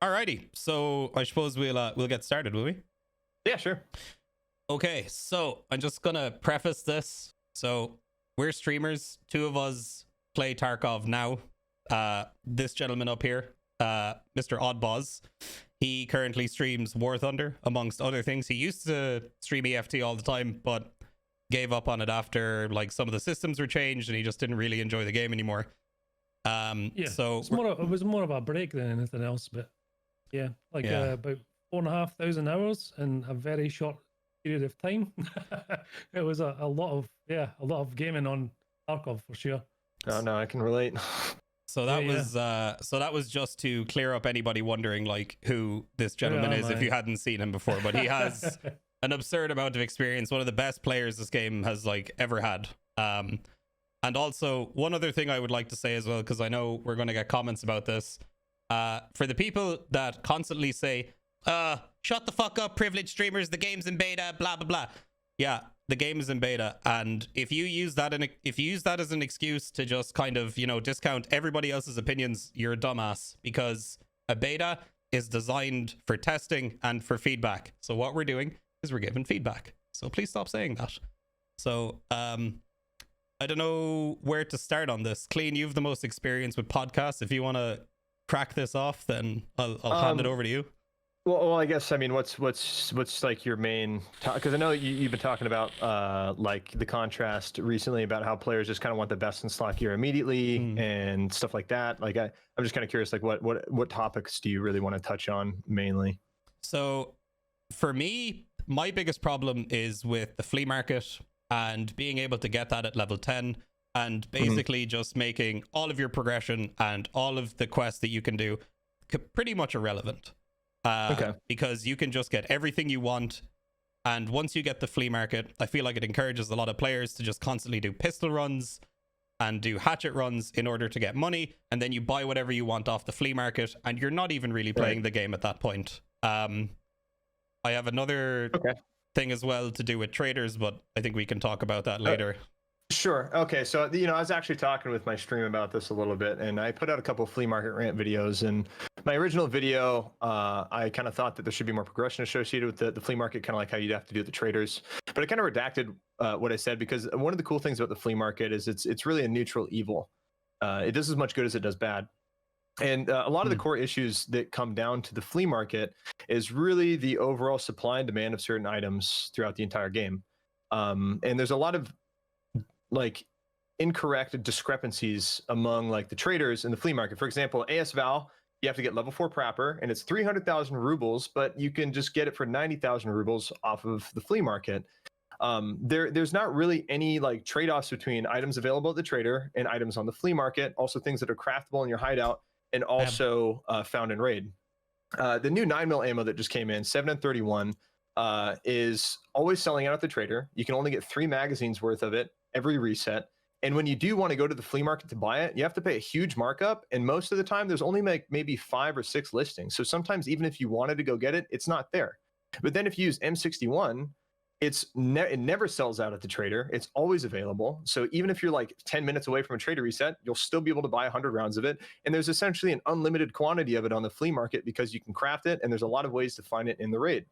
Alrighty, so I suppose we'll get started, will we? Yeah, sure. Okay, so I'm just gonna preface this. So we're streamers. Two of us play Tarkov now. This gentleman up here, Mr. Oddbawz, he currently streams War Thunder, amongst other things. He used to stream EFT all the time, but gave up on it after like some of the systems were changed, and he just didn't really enjoy the game anymore. Yeah, so it was more of a break than anything else, but yeah, about 4,500 hours in a very short period of time. It was a lot of gaming on Tarkov for sure. Oh no, I can relate. So that was just to clear up anybody wondering like who this gentleman is if you hadn't seen him before. But he has an absurd amount of experience. One of the best players this game has like ever had. And also one other thing I would like to say as well, because I know we're going to get comments about this. For the people that constantly say, shut the fuck up, privileged streamers, the game's in beta, blah blah blah. Yeah, the game is in beta, and if you use that as an excuse to just kind of, you know, discount everybody else's opinions, you're a dumbass, because a beta is designed for testing and for feedback. So what we're doing is we're giving feedback. So please stop saying that. So I don't know where to start on this. Klean, you have the most experience with podcasts. If you want to crack this off, then I'll hand it over to you. Well, I guess, I mean, what's like your main, because I know you've been talking about like the contrast recently about how players just kind of want the best in slot gear immediately and stuff like that. Like I'm just kind of curious, like what topics do you really want to touch on mainly? So for me, my biggest problem is with the flea market and being able to get that at level 10 and basically just making all of your progression and all of the quests that you can do pretty much irrelevant. Because you can just get everything you want, and once you get the flea market, I feel like it encourages a lot of players to just constantly do pistol runs and do hatchet runs in order to get money, and then you buy whatever you want off the flea market, and you're not even really playing the game at that point. I have another thing as well to do with traders, but I think we can talk about that later. Sure. Okay. So, you know, I was actually talking with my stream about this a little bit, and I put out a couple of flea market rant videos. And my original video, I kind of thought that there should be more progression associated with the flea market, kind of like how you'd have to do with the traders. But I kind of redacted what I said, because one of the cool things about the flea market is it's really a neutral evil. It does as much good as it does bad. And a lot of the core issues that come down to the flea market is really the overall supply and demand of certain items throughout the entire game. And there's a lot of like incorrect discrepancies among like the traders in the flea market. For example, AS Val, you have to get level 4 proper, and it's 300,000 rubles, but you can just get it for 90,000 rubles off of the flea market. There's not really any like trade-offs between items available at the trader and items on the flea market. Also things that are craftable in your hideout and also found in raid. The new 9mm ammo that just came in, 7N31, is always selling out at the trader. You can only get 3 magazines worth of it every reset. And when you do want to go to the flea market to buy it, you have to pay a huge markup. And most of the time, there's only like maybe 5 or 6 listings. So sometimes even if you wanted to go get it, it's not there. But then if you use M61, it never sells out at the trader. It's always available. So even if you're like 10 minutes away from a trader reset, you'll still be able to buy 100 rounds of it. And there's essentially an unlimited quantity of it on the flea market because you can craft it. And there's a lot of ways to find it in the raid.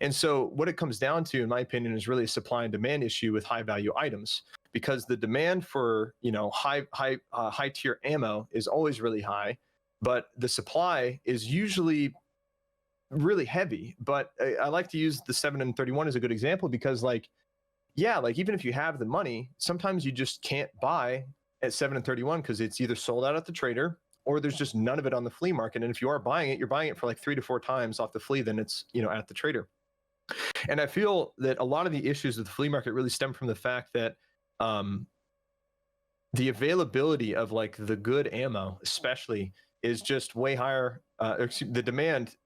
And so what it comes down to, in my opinion, is really a supply and demand issue with high value items, because the demand for, you know, high tier ammo is always really high, but the supply is usually really heavy. But I like to use the 7N31 as a good example, because like, yeah, like even if you have the money, sometimes you just can't buy at 7N31 because it's either sold out at the trader or there's just none of it on the flea market. And if you are buying it, you're buying it for like 3 to 4 times off the flea than it's, you know, at the trader. And I feel that a lot of the issues with the flea market really stem from the fact that the availability of like the good ammo, especially, is just way higher. The demand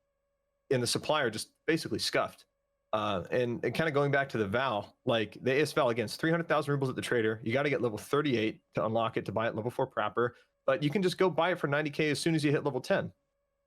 and the supply are just basically scuffed. And kind of going back to the Val, like the AS Val, again, it's 300,000 rubles at the trader. You got to get level 38 to unlock it to buy it level 4 proper, but you can just go buy it for 90K as soon as you hit level 10.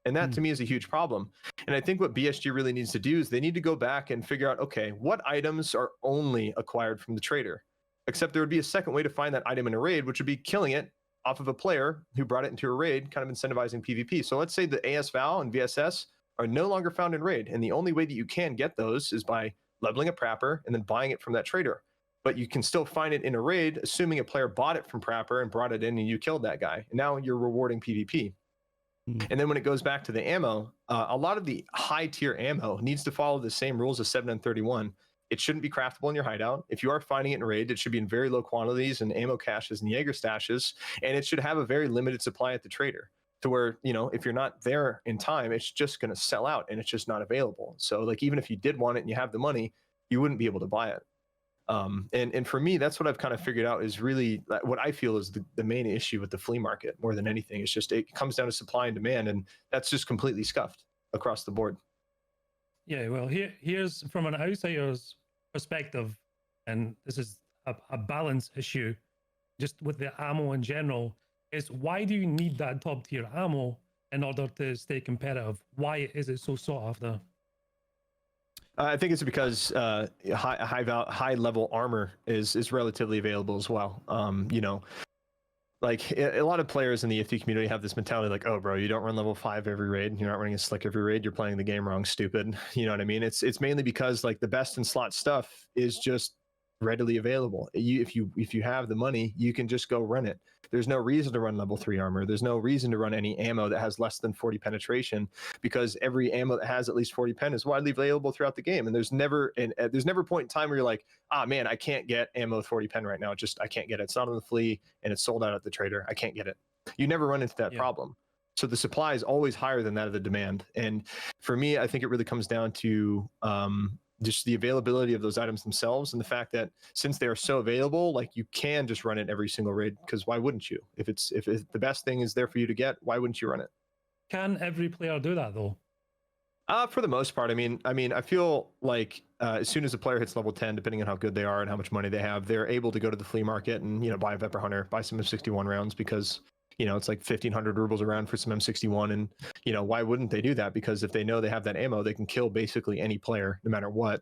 And that to me is a huge problem. And I think what BSG really needs to do is they need to go back and figure out, okay, what items are only acquired from the trader? Except there would be a second way to find that item in a raid, which would be killing it off of a player who brought it into a raid, kind of incentivizing PvP. So let's say the AS Val and VSS are no longer found in raid, and the only way that you can get those is by leveling a Prapper and then buying it from that trader. But you can still find it in a raid, assuming a player bought it from Prapper and brought it in and you killed that guy. And now you're rewarding PvP. And then when it goes back to the ammo, a lot of the high tier ammo needs to follow the same rules as 7N31. It shouldn't be craftable in your hideout. If you are finding it in raid, it should be in very low quantities and ammo caches and Jaeger stashes, and it should have a very limited supply at the trader, to where, you know, if you're not there in time, it's just going to sell out and it's just not available. So like, even if you did want it and you have the money, you wouldn't be able to buy it. And for me, that's what I've kind of figured out is really what I feel is the main issue with the flea market more than anything. It's just, it comes down to supply and demand, and that's just completely scuffed across the board. Yeah, well, here's from an outsider's perspective, and this is a balance issue just with the ammo in general, is why do you need that top tier ammo in order to stay competitive? Why is it so sought after? I think it's because high level armor is relatively available as well. You know, like a lot of players in the EFT community have this mentality like, oh, bro, you don't run level 5 every raid. You're not running a slick every raid. You're playing the game wrong, stupid. You know what I mean? It's mainly because like the best in slot stuff is just readily available. If you have the money, you can just go run it. There's no reason to run level 3 armor. There's no reason to run any ammo that has less than 40 penetration, because every ammo that has at least 40 pen is widely available throughout the game. And there's never a point in time where you're like, ah, man, I can't get ammo with 40 pen right now. I can't get it. It's not on the flea and it's sold out at the trader. I can't get it. You never run into that problem. So the supply is always higher than that of the demand. And for me, I think it really comes down to just the availability of those items themselves, and the fact that since they are so available, like you can just run it every single raid, because why wouldn't you? If the best thing is there for you to get, why wouldn't you run it? Can every player do that though? For the most part, I mean, I feel like as soon as a player hits level 10, depending on how good they are and how much money they have, they're able to go to the flea market and, you know, buy a Vepr Hunter, buy some M61 rounds, because, you know, it's like 1,500 rubles a round for some M61. And, you know, why wouldn't they do that? Because if they know they have that ammo, they can kill basically any player, no matter what.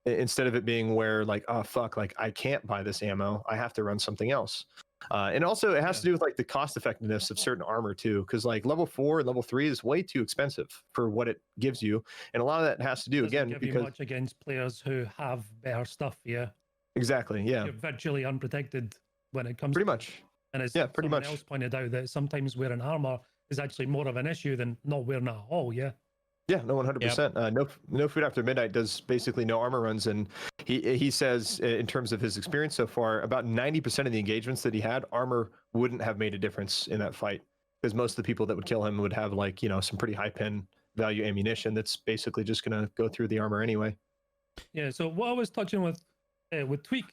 Instead of it being where like, oh, fuck, like I can't buy this ammo, I have to run something else. And also it has to do with like the cost effectiveness of certain armor too. Because like level 4 and level 3 is way too expensive for what it gives you. And a lot of that has to do, again, because much against players who have better stuff. Yeah. Exactly. Yeah. You're virtually unprotected when it comes pretty much. And as pretty much else pointed out, that sometimes wearing armor is actually more of an issue than not wearing it at all. Yeah. Yeah, no, 100%. No food after midnight does basically no armor runs, and he says in terms of his experience so far, about 90% of the engagements that he had, armor wouldn't have made a difference in that fight, because most of the people that would kill him would have, like, you know, some pretty high pen value ammunition that's basically just gonna go through the armor anyway. Yeah. So what I was touching with TweaK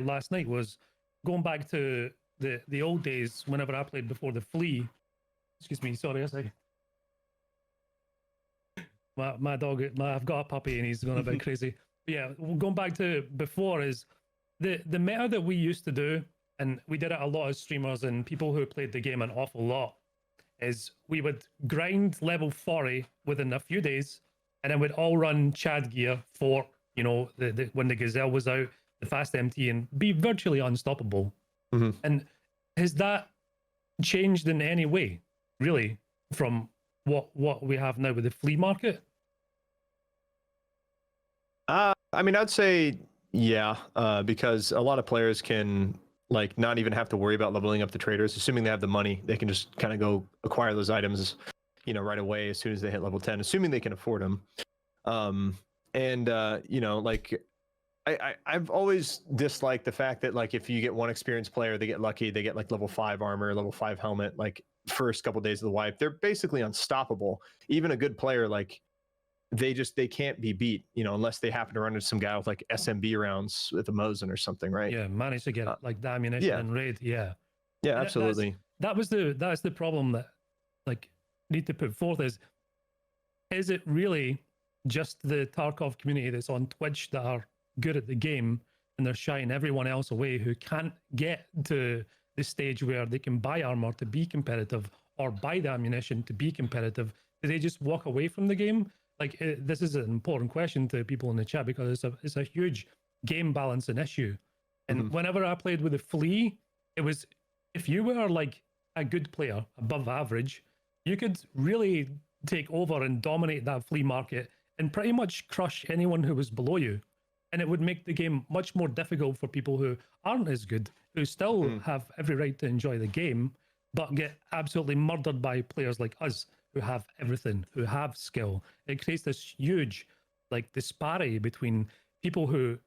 last night was going back to the old days whenever I played before the flea. Excuse me, sorry, I say. My dog, I've got a puppy and he's going a bit crazy. But yeah, going back to before is the meta that we used to do, and we did it a lot as streamers and people who played the game an awful lot, is we would grind level 40 within a few days, and then we'd all run Chad gear for, you know, when the Gazelle was out, the fast MT, and be virtually unstoppable. Mm-hmm. And has that changed in any way, really, from what we have now with the flea market? I mean, I'd say yeah, because a lot of players can like not even have to worry about leveling up the traders, assuming they have the money. They can just kind of go acquire those items, you know, right away as soon as they hit level 10, assuming they can afford them. You know, like I've always disliked the fact that, like, if you get one experienced player, they get lucky, they get like level 5 armor, level 5 helmet, like first couple days of the wipe, they're basically unstoppable. Even a good player, like they can't be beat, you know, unless they happen to run into some guy with like SMB rounds with a Mosin or something, right? Yeah, manage to get like the ammunition and raid. Yeah, absolutely. That's the problem that like need to put forth is it really just the Tarkov community that's on Twitch that are good at the game and they're shying everyone else away who can't get to the stage where they can buy armor to be competitive or buy the ammunition to be competitive? Do they just walk away from the game? Like, this is an important question to people in the chat because it's a huge game balancing issue. And whenever I played with the flea, it was if you were like a good player, above average, you could really take over and dominate that flea market and pretty much crush anyone who was below you. And it would make the game much more difficult for people who aren't as good, who still have every right to enjoy the game, but get absolutely murdered by players like us who have everything, who have skill. It creates this huge like disparity between people who,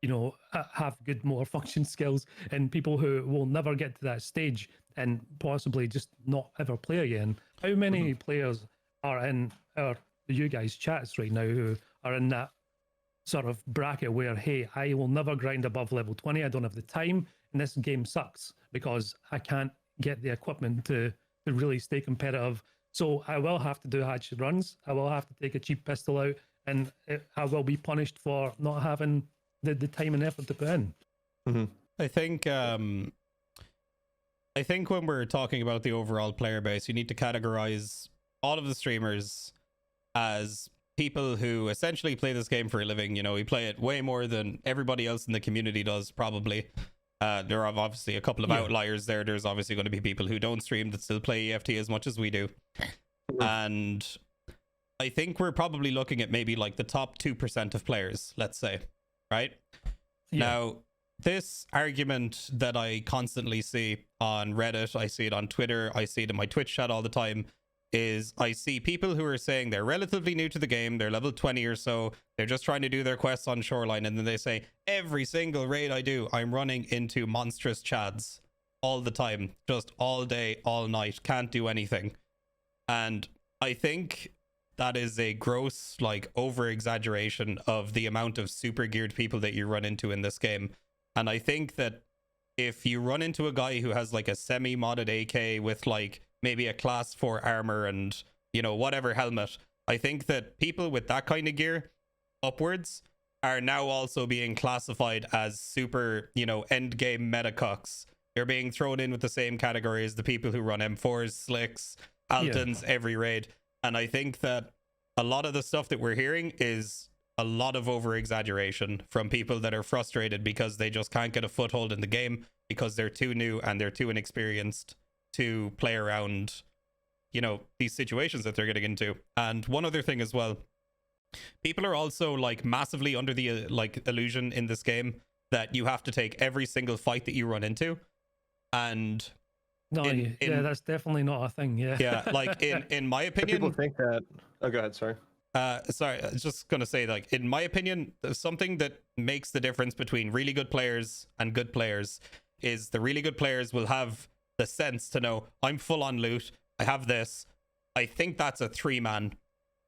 you know, have good motor function skills and people who will never get to that stage and possibly just not ever play again. How many players are in you guys' chats right now who are in that sort of bracket where, hey, I will never grind above level 20. I don't have the time, and this game sucks because I can't get the equipment to really stay competitive. So I will have to do hatchet runs. I will have to take a cheap pistol out, and I will be punished for not having the time and effort to put in. I think when we're talking about the overall player base, you need to categorize all of the streamers as people who essentially play this game for a living. You know, we play it way more than everybody else in the community does, probably. There are obviously a couple of outliers there. There's obviously going to be people who don't stream that still play EFT as much as we do. And I think we're probably looking at maybe like the top 2% of players, let's say, right? Now, this argument that I constantly see on Reddit, I see it on Twitter, I see it in my Twitch chat all the time, is I see people who are saying they're relatively new to the game, they're level 20 or so, they're just trying to do their quests on Shoreline, and then they say, every single raid I do, I'm running into monstrous chads all the time, just all day, all night, can't do anything. And I think that is a gross, like, over-exaggeration of the amount of super geared people that you run into in this game. And I think that if you run into a guy who has like a semi-modded AK with like maybe a class 4 armor and, you know, whatever helmet, I think that people with that kind of gear upwards are now also being classified as super, you know, end game metacocks. They're being thrown in with the same category as the people who run M4s, Slicks, Altons, every raid. And I think that a lot of the stuff that we're hearing is a lot of over exaggeration from people that are frustrated because they just can't get a foothold in the game because they're too new and they're too inexperienced to play around, you know, these situations that they're getting into. And one other thing as well, people are also like massively under the like illusion in this game that you have to take every single fight that you run into. And that's definitely not a thing. Like in my opinion, people think that. Oh, go ahead. Sorry. Sorry, I was just gonna say, like, in my opinion, something that makes the difference between really good players and good players is the really good players will have the sense to know, I'm full on loot, I have this, I think that's a 3-man,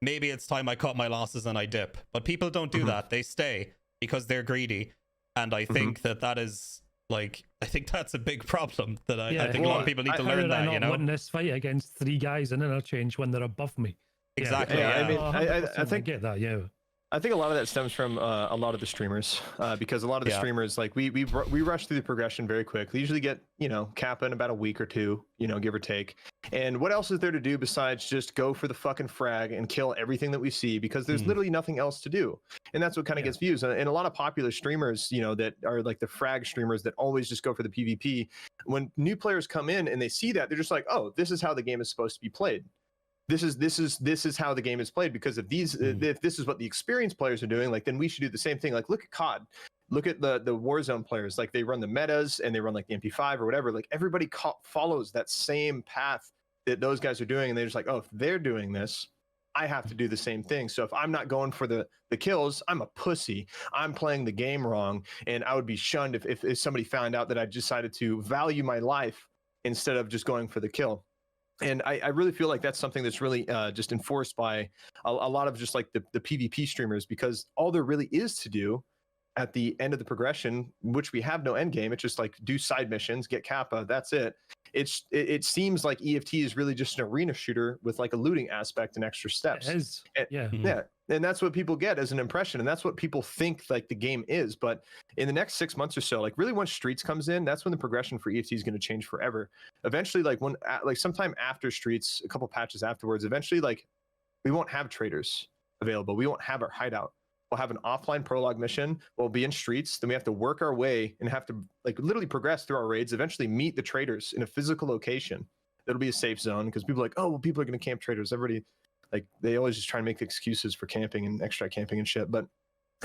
maybe it's time I cut my losses and I dip. But people don't do that. They stay because they're greedy. And I think that is like, I think that's a big problem that I think a lot of people need to learn that, you know. Win this fight against 3 guys in interchange when they're above me. Exactly. I mean, I think get that. I think a lot of that stems from a lot of the streamers, because a lot of the streamers, like we rush through the progression very quick. We usually get, you know, Kappa in about a week or 2, you know, give or take. And what else is there to do besides just go for the fucking frag and kill everything that we see, because there's literally nothing else to do. And that's what kind of gets views. And a lot of popular streamers, you know, that are like the frag streamers that always just go for the PvP. When new players come in and they see that, they're just like, oh, this is how the game is supposed to be played. This is how the game is played, because if if this is what the experienced players are doing, like, then we should do the same thing. Like, look at COD, look at the Warzone players, like they run the metas and they run like the MP5 or whatever. Like, everybody follows that same path that those guys are doing, and they're just like, oh, if they're doing this, I have to do the same thing. So if I'm not going for the kills, I'm a pussy. I'm playing the game wrong, and I would be shunned if somebody found out that I decided to value my life instead of just going for the kill. And I really feel like that's something that's really just enforced by a lot of just like the PvP streamers, because all there really is to do at the end of the progression, which we have no end game, it's just like do side missions, get Kappa, that's it. It seems like EFT is really just an arena shooter with like a looting aspect and extra steps. It is. Yeah. And that's what people get as an impression, and that's what people think like the game is. But in the next 6 months or so, like really once Streets comes in, that's when the progression for EFT is going to change forever. Eventually, like sometime after Streets, a couple patches afterwards, eventually like we won't have traders available. We won't have our hideout. We'll have an offline prologue mission. We'll be in streets. Then we have to work our way and have to like literally progress through our raids. Eventually meet the traders in a physical location. That'll be a safe zone because people are like, oh, well, people are going to camp traders. Everybody, like, they always just try and make excuses for camping and extra camping and shit. But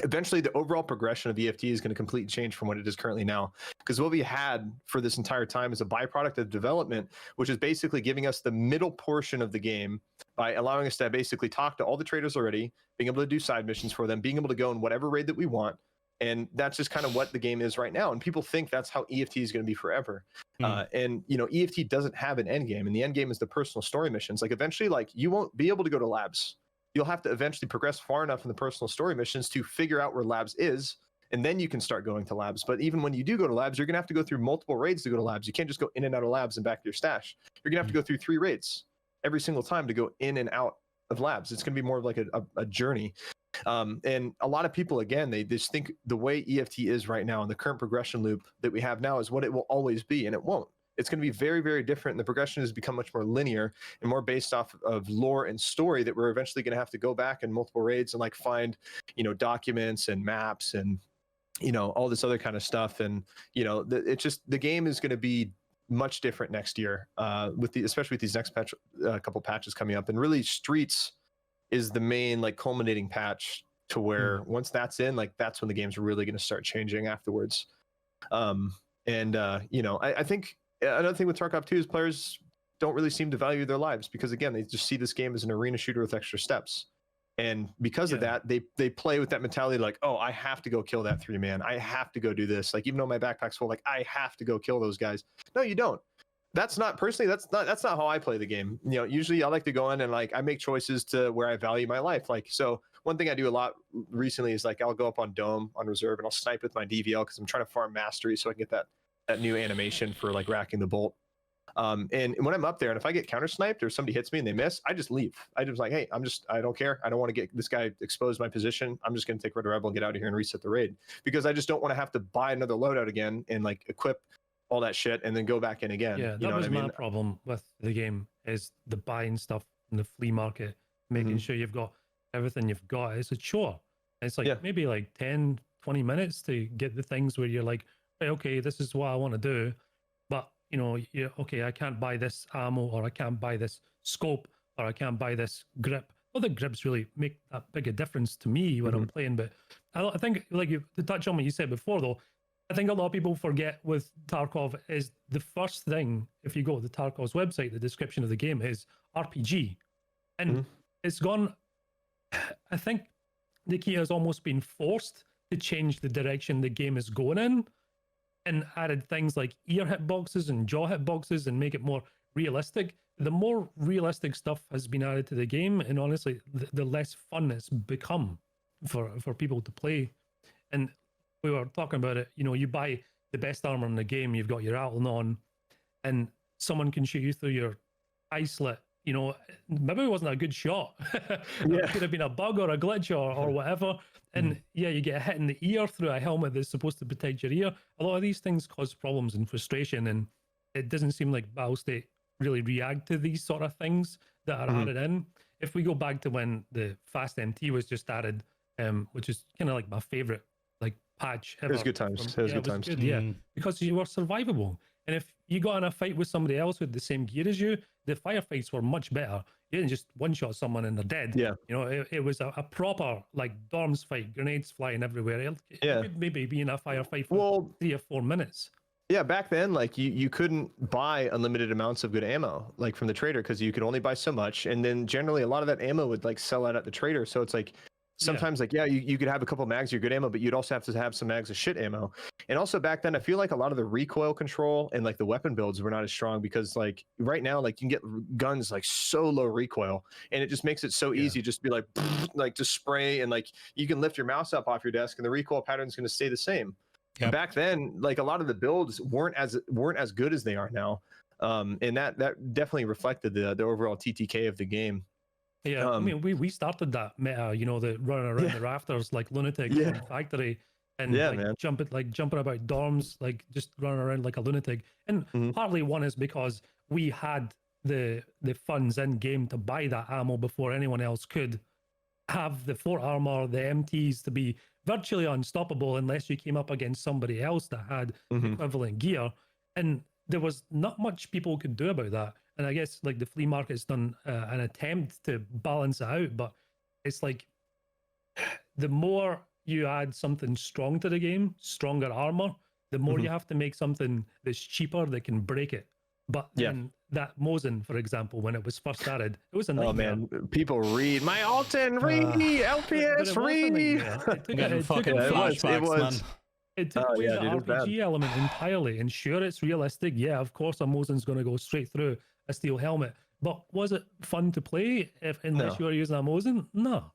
eventually the overall progression of EFT is going to completely change from what it is currently now, because what we had for this entire time is a byproduct of development, which is basically giving us the middle portion of the game by allowing us to basically talk to all the traders already, being able to do side missions for them, being able to go in whatever raid that we want. And that's just kind of what the game is right now. And people think that's how EFT is going to be forever. And, you know, EFT doesn't have an end game, and the end game is the personal story missions. Like eventually, like you won't be able to go to labs. You'll have to eventually progress far enough in the personal story missions to figure out where labs is, and then you can start going to labs. But even when you do go to labs, you're going to have to go through multiple raids to go to labs. You can't just go in and out of labs and back to your stash. You're going to have to go through 3 raids every single time to go in and out of labs. It's going to be more of like a journey. And a lot of people, again, they just think the way EFT is right now and the current progression loop that we have now is what it will always be, and it won't. It's going to be very, very different. And the progression has become much more linear and more based off of lore and story that we're eventually going to have to go back in multiple raids and like find, you know, documents and maps and, you know, all this other kind of stuff. And, you know, it's just, the game is going to be much different next year especially with these next couple patches coming up. And really Streets is the main like culminating patch to where once that's in, like that's when the game's really going to start changing afterwards. You know, I think another thing with Tarkov 2 is players don't really seem to value their lives because, again, they just see this game as an arena shooter with extra steps. And because of that, they play with that mentality like, oh, I have to go kill that 3-man. I have to go do this. Like, even though my backpack's full, like, I have to go kill those guys. No, you don't. That's not how I play the game. You know, usually I like to go in and like I make choices to where I value my life. Like, so one thing I do a lot recently is like I'll go up on Dome on reserve and I'll snipe with my DVL because I'm trying to farm mastery so I can get that new animation for like racking the bolt. And when I'm up there and if I get counter sniped or somebody hits me and they miss, I just leave. I just like, hey, I don't care. I don't want to get this guy exposed my position. I'm just going to take Red Rebel and get out of here and reset the raid because I just don't want to have to buy another loadout again and like equip all that shit and then go back in again. Yeah, that was my problem with the game is the buying stuff in the flea market, making sure you've got everything you've got. It's a chore. It's like maybe like 10, 20 minutes to get the things where you're like, hey, okay, this is what I want to do. But, you know, okay, I can't buy this ammo or I can't buy this scope or I can't buy this grip. Well, the grips really make that big a difference to me when I'm playing. But I think, like, to touch on what you said before, though, I think a lot of people forget with Tarkov is the first thing, if you go to the Tarkov's website, the description of the game is RPG. And it's gone, I think Nikita has almost been forced to change the direction the game is going in and added things like ear hitboxes and jaw hitboxes and make it more realistic. The more realistic stuff has been added to the game, and honestly, the less fun it's become for people to play. And we were talking about it, you know, you buy the best armor in the game, you've got your Atlan on, and someone can shoot you through your eye slit. You know, maybe it wasn't a good shot. It could have been a bug or a glitch or whatever. And you get a hit in the ear through a helmet that's supposed to protect your ear. A lot of these things cause problems and frustration, and it doesn't seem like Battlestate really react to these sort of things that are added in. If we go back to when the Fast MT was just added, which is kind of like my favorite like patch ever. It was good times. It was good times. Good, because you were survivable. And if you got in a fight with somebody else with the same gear as you, the firefights were much better. You didn't just one-shot someone and they're dead. Yeah. You know, it was a proper, like, dorms fight, grenades flying everywhere. It could maybe be in a firefight for 3 or 4 minutes. Yeah, back then, like, you couldn't buy unlimited amounts of good ammo, like, from the trader, because you could only buy so much. And then generally a lot of that ammo would, like, sell out at the trader. So it's like, sometimes like you could have a couple mags of your good ammo, but you'd also have to have some mags of shit ammo. And also back then I feel like a lot of the recoil control and like the weapon builds were not as strong, because like right now like you can get guns like so low recoil and it just makes it so easy just to be like to spray, and like you can lift your mouse up off your desk and the recoil pattern is going to stay the same. Back then, like a lot of the builds weren't as good as they are now, and that definitely reflected the overall TTK of the game. Yeah, I mean, we started that meta, you know, the running around the rafters like lunatics in factory, and jumping about dorms, like just running around like a lunatic. And partly one is because we had the funds in game to buy that ammo before anyone else could. have the fort armor, the MTs to be virtually unstoppable unless you came up against somebody else that had equivalent gear. And there was not much people could do about that. And I guess like the flea market's done an attempt to balance it out, but it's like the more you add something strong to the game, stronger armor, the more you have to make something that's cheaper that can break it. But then that Mosin, for example, when it was first added, it was a nightmare. Oh man, people read my Alton, reee, LPS, reee. It took away the RPG element entirely. And sure, it's realistic. Yeah, of course, a Mosin's going to go straight through a steel helmet. But was it fun to play unless you were using a Mosin? No.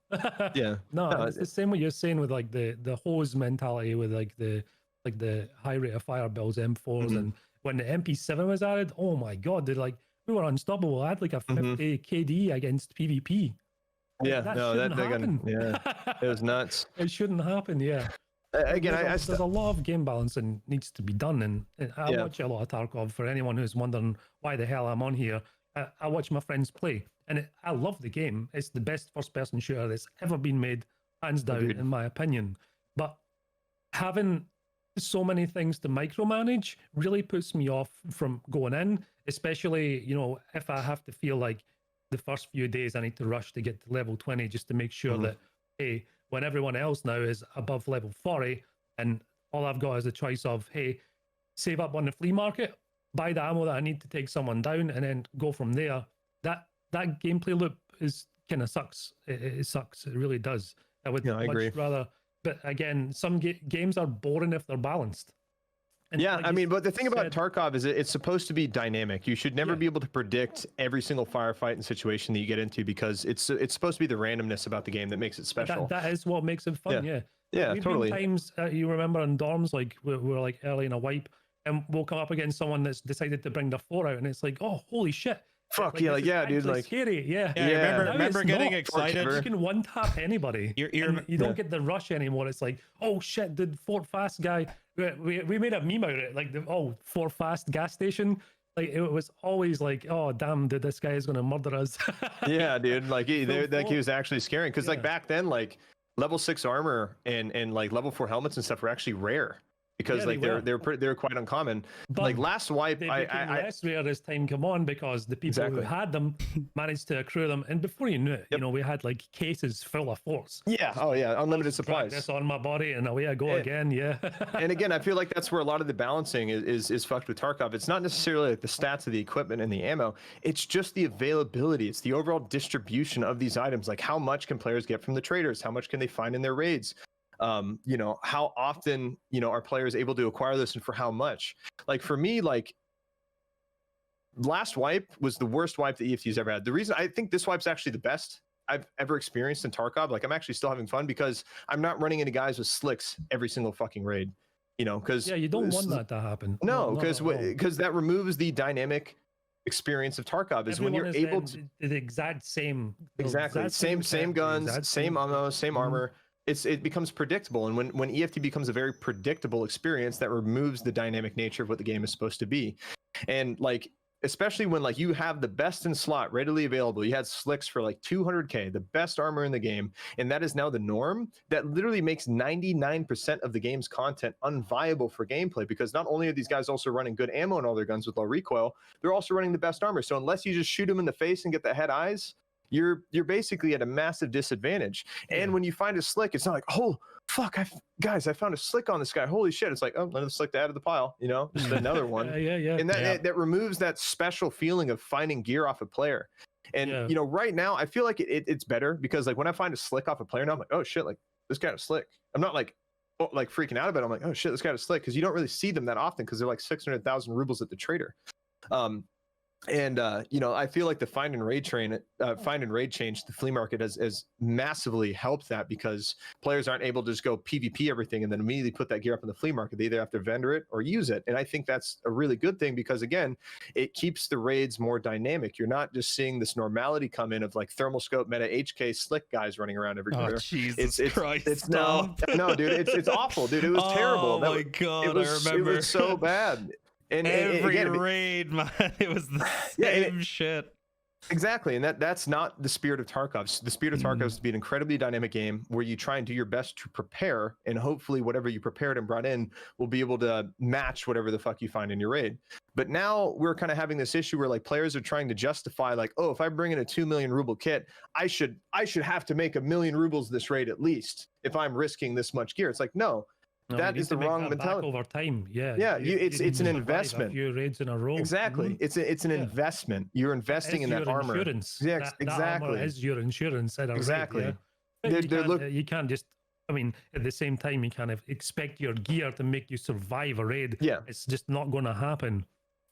No, it's the same what you're saying with like the hose mentality with like the high rate of fire builds, M4s, and when the MP7 was added, oh my god, we were unstoppable. I had like a 50 KD against PvP. Yeah, it was nuts. It shouldn't happen. Yeah. Again, there's a lot of game balancing needs to be done, and I watch a lot of Tarkov. For anyone who's wondering why the hell I'm on here, I watch my friends play, and I love the game. It's the best first-person shooter that's ever been made, hands down, in my opinion. But having so many things to micromanage really puts me off from going in, especially, you know, if I have to feel like the first few days I need to rush to get to level 20 just to make sure that, hey, when everyone else now is above level 40 and all I've got is a choice of, hey, save up on the flea market, buy the ammo that I need to take someone down, and then go from there. That gameplay loop is kind of sucks. It sucks. It really does. I would much rather. But again, some games are boring if they're balanced. And I mean, but the thing about Tarkov is it's supposed to be dynamic. You should never be able to predict every single firefight and situation that you get into, because it's supposed to be the randomness about the game that makes it special. That is what makes it fun. Yeah, totally. Times you remember in dorms, like we're like early in a wipe, and we'll come up against someone that's decided to bring their 4 out, and it's like, oh, holy shit. Fuck like, yeah, dude, like scary. I remember getting excited. You can one tap anybody. You don't get the rush anymore. It's like, oh shit, did Fort Fast guy? We made a meme out of it, like Fort Fast gas station. Like it was always like, oh damn, dude, this guy is gonna murder us. Yeah, dude, like he was actually scaring, because like back then, like level 6 armor and like level 4 helmets and stuff were actually rare. Because like they're quite uncommon. But like last wipe, they became less rare as time come on, because the people who had them managed to accrue them, and before you knew it, you know, we had like cases full of forts. Yeah, unlimited supplies. This on my body, and away I go again. Yeah. And again, I feel like that's where a lot of the balancing is fucked with Tarkov. It's not necessarily like the stats of the equipment and the ammo. It's just the availability. It's the overall distribution of these items. Like how much can players get from the traders? How much can they find in their raids? You know, how often, you know, are players able to acquire this, and for how much? Like for me, like last wipe was the worst wipe that EFT's ever had. The reason I think this wipe's actually the best I've ever experienced in Tarkov, like I'm actually still having fun because I'm not running into guys with slicks every single fucking raid, you know, because you don't want that to happen. No, because that removes the dynamic experience of Tarkov. Is when you're able to the exact same same guns, same ammo, same armor. It becomes predictable, and when EFT becomes a very predictable experience, that removes the dynamic nature of what the game is supposed to be. And like especially when like you have the best in slot readily available, you had slicks for like 200k, the best armor in the game, and that is now the norm. That literally makes 99% of the game's content unviable for gameplay, because not only are these guys also running good ammo in all their guns with low recoil, they're also running the best armor. So unless you just shoot them in the face and get the head eyes, you're basically at a massive disadvantage. And when you find a slick, it's not like, oh fuck, guys, I found a slick on this guy, holy shit. It's like, oh, another slick to add to the pile, you know, just another one. And that removes that special feeling of finding gear off a player. And you know, right now I feel like it's better, because like when I find a slick off a player now, I'm like, oh shit, like this guy was slick. I'm not like freaking out about it. I'm like, oh shit, this guy was slick, because you don't really see them that often, because they're like 600,000 rubles at the trader. And you know, I feel like the find and raid change, the flea market has massively helped that, because players aren't able to just go PvP everything and then immediately put that gear up in the flea market. They either have to vendor it or use it. And I think that's a really good thing, because again, it keeps the raids more dynamic. You're not just seeing this normality come in of like thermal scope meta HK slick guys running around everywhere. Oh, Jesus Christ. It's no, dude, it's awful, dude. It was terrible. Oh my God, I remember. It was so bad. And every again, raid, man, it was the same shit. Exactly, and that's not the spirit of Tarkov. The spirit of Tarkov is to be an incredibly dynamic game where you try and do your best to prepare, and hopefully whatever you prepared and brought in will be able to match whatever the fuck you find in your raid. But now we're kind of having this issue where like players are trying to justify like, oh, if I bring in a 2 million ruble kit, I should have to make 1 million rubles this raid at least if I'm risking this much gear. It's like, no. No, that is the wrong mentality. Over time, yeah, it's an investment. A few raids in a row. Exactly, it's an investment. You're investing in that armor. Insurance. Yeah, that exactly. Armor is your insurance. Exactly. Yeah. You can't just. I mean, at the same time, you kind of expect your gear to make you survive a raid. Yeah, it's just not going to happen.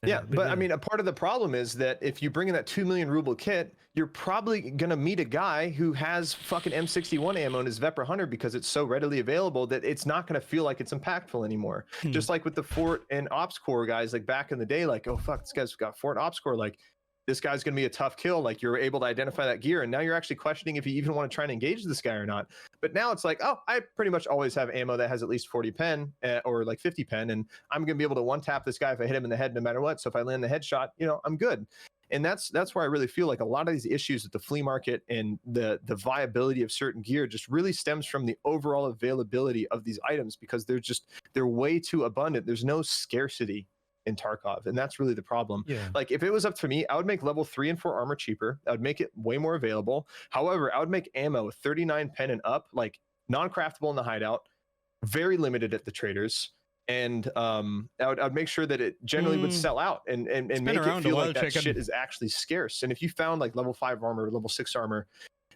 Yeah, but I mean, a part of the problem is that if you bring in that 2 million ruble kit, you're probably going to meet a guy who has fucking M61 ammo in his Vepr Hunter because it's so readily available that it's not going to feel like it's impactful anymore. Just like with the Fort and Ops Core guys, like back in the day, like, oh, fuck, this guy's got Fort and Ops Core. Like, this guy's going to be a tough kill. Like, you're able to identify that gear. And now you're actually questioning if you even want to try and engage this guy or not. But now it's like, oh, I pretty much always have ammo that has at least 40 pen or like 50 pen. And I'm going to be able to one tap this guy if I hit him in the head no matter what. So if I land the headshot, you know, I'm good. And that's where I really feel like a lot of these issues at the flea market and the viability of certain gear just really stems from the overall availability of these items because they're way too abundant. There's no scarcity in Tarkov, and that's really the problem. Yeah. Like if it was up to me, I would make level 3 and 4 armor cheaper. I would make it way more available. However, I would make ammo with 39 pen and up, like non-craftable in the hideout, very limited at the traders, and I would make sure that it generally would sell out and make it feel like that shit is actually scarce. And if you found like level 5 armor, level 6 armor,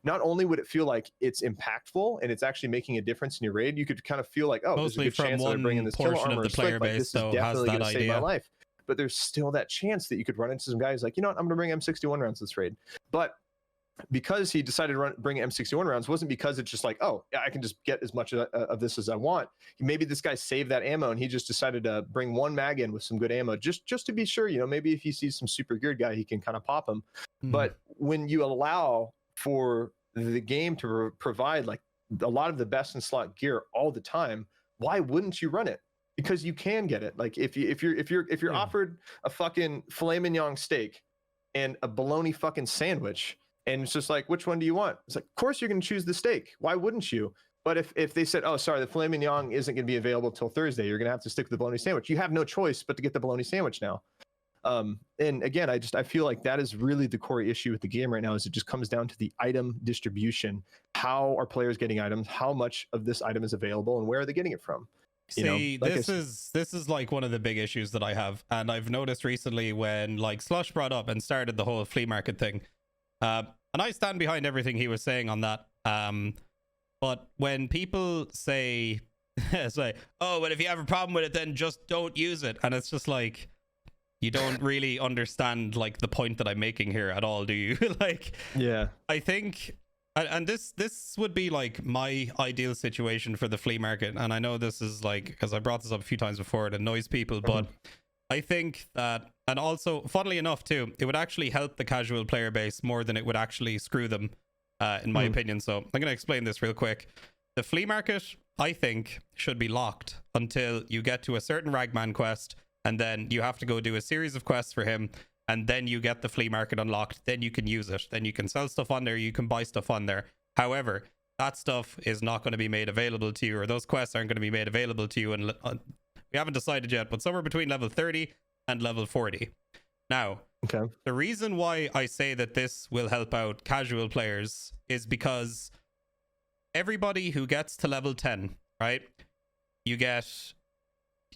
not only would it feel like it's impactful and it's actually making a difference in your raid, you could kind of feel like, oh, mostly there's a good chance that I'm bringing this killer armor of the player base, this so is definitely has that going to save my idea. life. But there's still that chance that you could run into some guys like, you know what, I'm going to bring M61 rounds this raid. But because he decided to bring M61 rounds wasn't because it's just like, oh, I can just get as much of this as I want. Maybe this guy saved that ammo and he just decided to bring one mag in with some good ammo just to be sure, you know, maybe if he sees some super geared guy, he can kind of pop him. But when you allow for the game to provide like a lot of the best in slot gear all the time, why wouldn't you run it? Because you can get it. Like if you're offered a fucking filet mignon steak and a bologna fucking sandwich, and it's just like, which one do you want? It's like, of course you're going to choose the steak. Why wouldn't you? But if they said, oh, sorry, the filet mignon isn't going to be available till Thursday, you're going to have to stick with the bologna sandwich. You have no choice but to get the bologna sandwich now. And again, I feel like that is really the core issue with the game right now is it just comes down to the item distribution. How are players getting items? How much of this item is available and where are they getting it from? See, this is like one of the big issues that I have, and I've noticed recently when like Slush brought up and started the whole flea market thing, and I stand behind everything he was saying on that. But when people say, oh, well, if you have a problem with it, then just don't use it, and it's just like, you don't really understand like the point that I'm making here at all, do you? Like, yeah, I think. And this would be like my ideal situation for the flea market. And I know this is like, because I brought this up a few times before, it annoys people, but I think that, and also, funnily enough too, it would actually help the casual player base more than it would actually screw them, in my opinion. So I'm going to explain this real quick. The flea market, I think, should be locked until you get to a certain Ragman quest, and then you have to go do a series of quests for him. And then you get the flea market unlocked, then you can use it. Then you can sell stuff on there, you can buy stuff on there. However, that stuff is not going to be made available to you, or those quests aren't going to be made available to you. And we haven't decided yet, but somewhere between level 30 and level 40. Now, the reason why I say that this will help out casual players is because everybody who gets to level 10, right? You get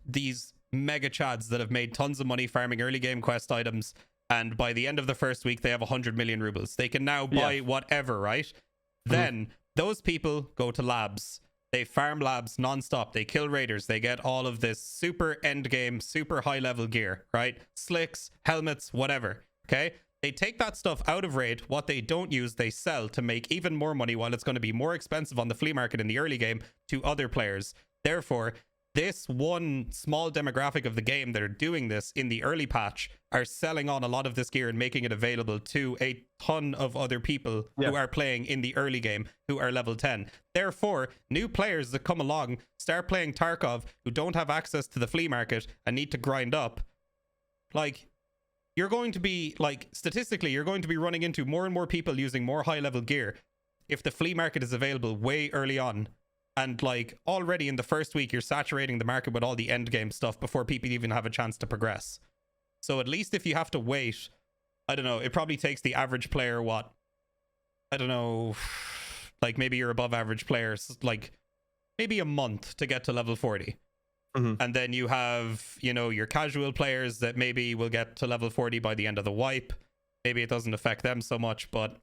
these mega chads that have made tons of money farming early game quest items, and by the end of the first week they have 100 million rubles. They can now buy whatever, right? Then those people go to labs, they farm labs non-stop, they kill raiders, they get all of this super end game, super high level gear, right? Slicks, helmets, whatever. Okay, they take that stuff out of raid. What they don't use, they sell to make even more money, while it's going to be more expensive on the flea market in the early game to other players. Therefore, this one small demographic of the game that are doing this in the early patch are selling on a lot of this gear and making it available to a ton of other people who are playing in the early game who are level 10. Therefore, new players that come along, start playing Tarkov, who don't have access to the flea market and need to grind up, like, you're going to be like, statistically, you're going to be running into more and more people using more high level gear if the flea market is available way early on. And like already in the first week, you're saturating the market with all the end game stuff before people even have a chance to progress. So at least if you have to wait, I don't know, it probably takes the average player, what? I don't know, like maybe you're above average players, like maybe a month to get to level 40. And then you have, you know, your casual players that maybe will get to level 40 by the end of the wipe. Maybe it doesn't affect them so much, but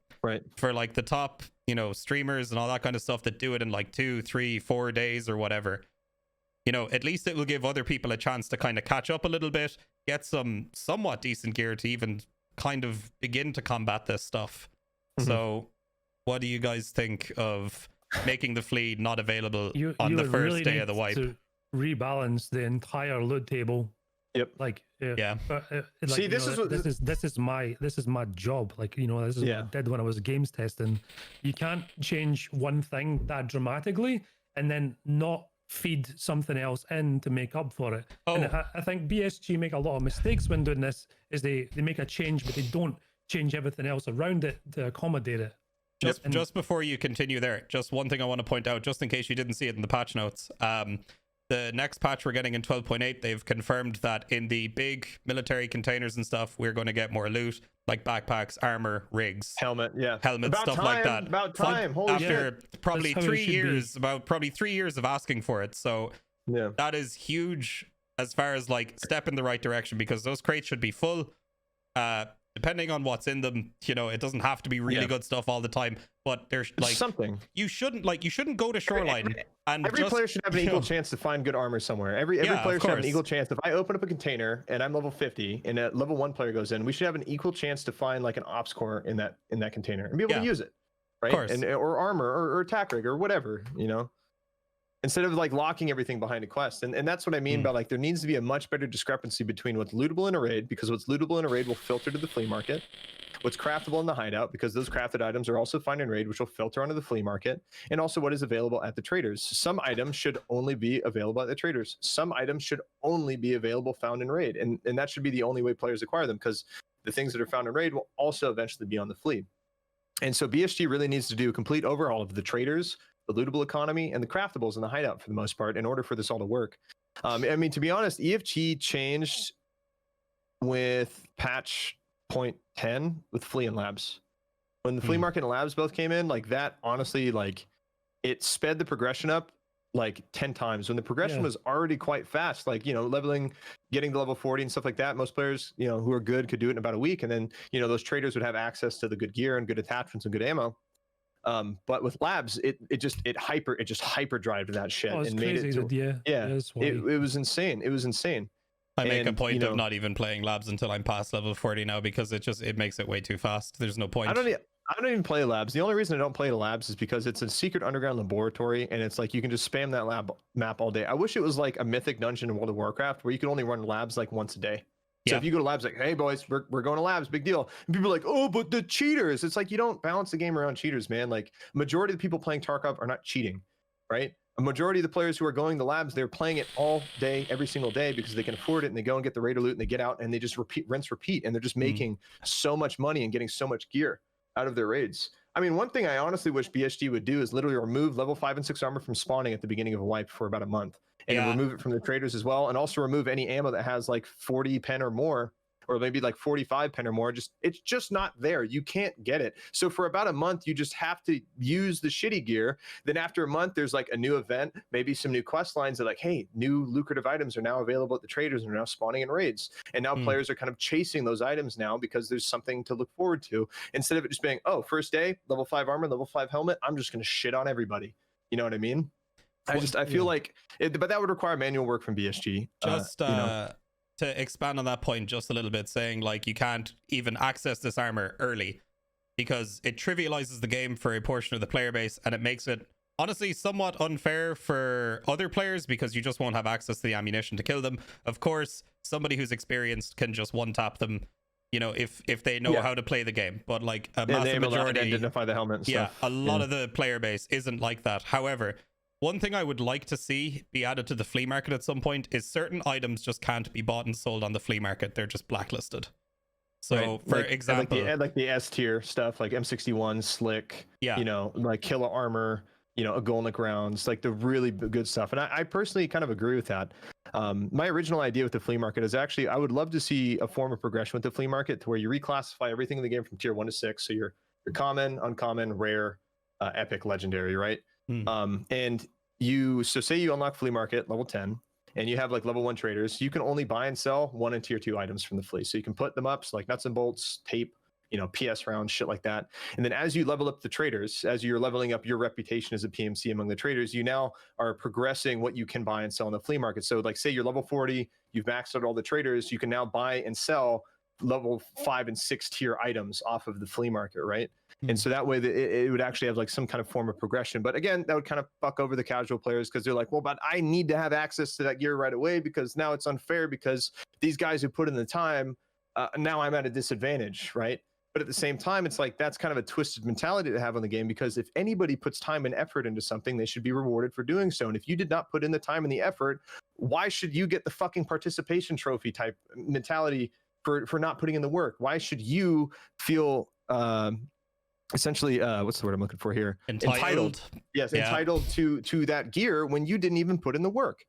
for like the top, you know, streamers and all that kind of stuff that do it in like 2, 3, 4 days or whatever, you know, at least it will give other people a chance to kind of catch up a little bit, get some somewhat decent gear to even kind of begin to combat this stuff. So what do you guys think of making the flea not available on the first day of the wipe? Rebalance the entire loot table. Like but, like, see, this is my job. Like, you know, this is what I did when I was games testing. You can't change one thing that dramatically and then not feed something else in to make up for it. And I think BSG make a lot of mistakes when doing this. Is they make a change but they don't change everything else around it to accommodate it. Just before you continue there, just one thing I want to point out, just in case you didn't see it in the patch notes. The next patch we're getting in 12.8, they've confirmed that in the big military containers and stuff, we're going to get more loot, like backpacks, armor, rigs, helmets, stuff like that. About time. Holy after shit. probably 3 years, probably 3 years of asking for it. So that is huge as far as like step in the right direction, because those crates should be full. Depending on what's in them, you know, it doesn't have to be really good stuff all the time, but there's like something you shouldn't go to Shoreline and every player should have an equal chance to find good armor somewhere. Every player should have an equal chance. If I open up a container and I'm level 50 and a level 1 player goes in, we should have an equal chance to find like an ops core in that container and be able to use it, right? Of course. And or armor or attack rig or whatever, you know, instead of like locking everything behind a quest. And that's what I mean by like there needs to be a much better discrepancy between what's lootable in a raid, because what's lootable in a raid will filter to the flea market, what's craftable in the hideout, because those crafted items are also found in raid, which will filter onto the flea market, and also what is available at the traders. Some items should only be available at the traders. Some items should only be available found in raid, and that should be the only way players acquire them, because the things that are found in raid will also eventually be on the flea. And so BSG really needs to do a complete overhaul of the traders, the lootable economy, and the craftables in the hideout for the most part in order for this all to work. I mean, to be honest, EFG changed with patch 0.10 with flea and labs. When the flea market and labs both came in, like that, honestly, like it sped the progression up like 10 times when the progression was already quite fast. Like, you know, leveling, getting to level 40 and stuff like that. Most players, you know, who are good could do it in about a week. And then, you know, those traders would have access to the good gear and good attachments and good ammo. But with labs, it just hyper drive that shit and made it to, it was insane. It was insane. I make a point of not even playing labs until I'm past level 40 now, because it makes it way too fast. There's no point. I don't even play labs. The only reason I don't play the labs is because it's a secret underground laboratory, and it's like you can just spam that lab map all day. I wish it was like a mythic dungeon in World of Warcraft where you could only run labs like once a day. So if you go to labs, like, hey boys, we're going to labs, big deal. And people are like, oh, but the cheaters. It's like, you don't balance the game around cheaters, man. Like, majority of the people playing Tarkov are not cheating, right? A majority of the players who are going to labs, they're playing it all day, every single day, because they can afford it, and they go and get the raider loot, and they get out and they just rinse, repeat, and they're just making so much money and getting so much gear out of their raids. I mean, one thing I honestly wish BSG would do is literally remove level 5 and 6 armor from spawning at the beginning of a wipe for about a month, and remove it from the traders as well, and also remove any ammo that has like 40 pen or more, or maybe like 45 pen or more. It's just not there. You can't get it. So for about a month, you just have to use the shitty gear. Then after a month, there's like a new event, maybe some new quest lines that like, hey, new lucrative items are now available at the traders and are now spawning in raids. And now players are kind of chasing those items now because there's something to look forward to, instead of it just being, oh, first day, level 5 armor, level 5 helmet, I'm just going to shit on everybody. You know what I mean? I feel like it, but that would require manual work from BSG. To expand on that point just a little bit, saying like you can't even access this armor early because it trivializes the game for a portion of the player base, and it makes it honestly somewhat unfair for other players because you just won't have access to the ammunition to kill them. Of course, somebody who's experienced can just one-tap them, you know, if they know how to play the game. But like a massive majority, identify the helmet and stuff. A lot of the player base isn't like that. However, one thing I would like to see be added to the flea market at some point is certain items just can't be bought and sold on the flea market. They're just blacklisted. So for example, like the S tier stuff, like M61, Slick, yeah, like Killer Armor, a Golnik rounds, like the really good stuff. And I personally kind of agree with that. My original idea with the flea market is actually, I would love to see a form of progression with the flea market to where you reclassify everything in the game from tier 1 to 6. So your common, uncommon, rare, epic, legendary, right? And so say you unlock flea market level 10 and you have like level 1 traders, you can only buy and sell 1 and tier 2 items from the flea. So you can put them up, so like nuts and bolts, tape, PS rounds, shit like that. And then as you level up the traders, as you're leveling up your reputation as a PMC among the traders, you now are progressing what you can buy and sell in the flea market. So like say you're level 40, you've maxed out all the traders, you can now buy and sell level 5 and 6 tier items off of the flea market, right? And so that way it would actually have like some kind of form of progression. But again, that would kind of fuck over the casual players because they're like, well, but I need to have access to that gear right away because now it's unfair because these guys who put in the time, now I'm at a disadvantage, right? But at the same time, it's like that's kind of a twisted mentality to have on the game because if anybody puts time and effort into something, they should be rewarded for doing so. And if you did not put in the time and the effort, why should you get the fucking participation trophy type mentality for not putting in the work? Why should you feel essentially what's the word I'm looking for here? Entitled. Yes, yeah. Entitled to that gear when you didn't even put in the work.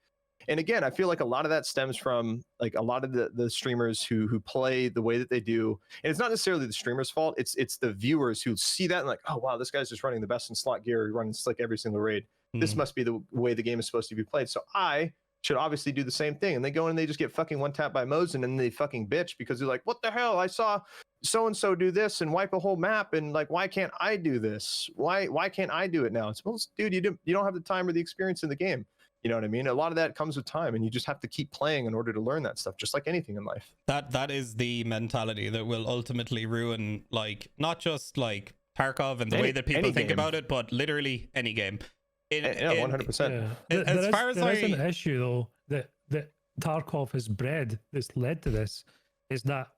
And again, I feel like a lot of that stems from like a lot of the streamers who play the way that they do. And it's not necessarily the streamer's fault. It's the viewers who see that and like, oh, wow, this guy's just running the best in slot gear, running slick every single raid. This must be the way the game is supposed to be played. So I should obviously do the same thing. And they go in and they just get fucking one tap by Mosin and they fucking bitch because they're like, what the hell? I saw so-and-so do this and wipe a whole map. And like, why can't I do this? Why can't I do it now? It's, well, dude, you don't have the time or the experience in the game. You know what I mean? A lot of that comes with time and you just have to keep playing in order to learn that stuff, just like anything in life. That is the mentality that will ultimately ruin, like, not just like Tarkov and the way that people think about it, but literally any game. 100%. Yeah. As far as there's an issue though that Tarkov has bred that's led to this is that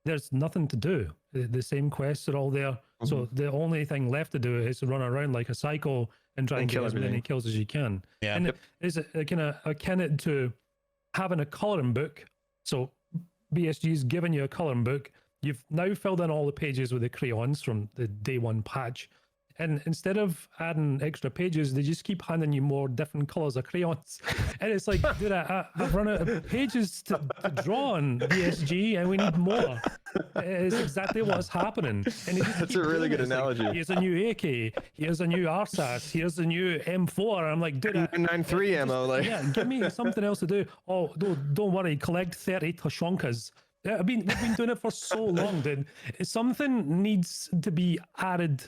there's nothing to do. The same quests are all there. So the only thing left to do is to run around like a psycho and try and get as many kills as you can. Yeah. And it's kind of akin to having a coloring book. So BSG's given you a coloring book. You've now filled in all the pages with the crayons from the day 1 patch. And instead of adding extra pages, they just keep handing you more different colors of crayons. And it's like, dude, I've run out of pages to draw on BSG and we need more. It's exactly what's happening. And that's a really good analogy. Like, here's a new AK, here's a new RSAS, here's a new M4. And I'm like, dude, 993 ammo. Like, yeah, give me something else to do. Oh, don't worry, collect 30 Tashonkas. We've been doing it for so long, dude. Something needs to be added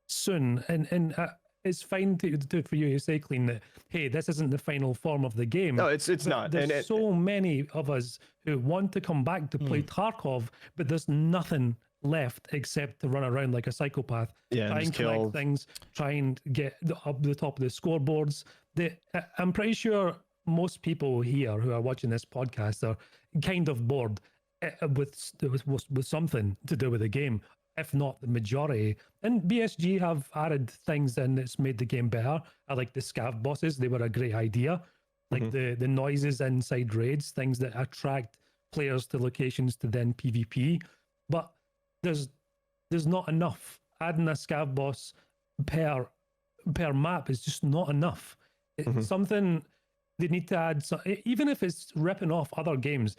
soon, and it's fine for you to say, Klean, that hey, this isn't the final form of the game. No, it's not. There's so many of us who want to come back to play Tarkov, but there's nothing left except to run around like a psychopath, try and collect things, try and get up the top of the scoreboards. I'm pretty sure most people here who are watching this podcast are kind of bored with something to do with the game, if not the majority. And BSG have added things in that's made the game better. I like the scav bosses. They were a great idea. Like the noises inside raids, things that attract players to locations to then PvP. But there's not enough. Adding a scav boss per map is just not enough. It's something they need to add. So, even if it's ripping off other games,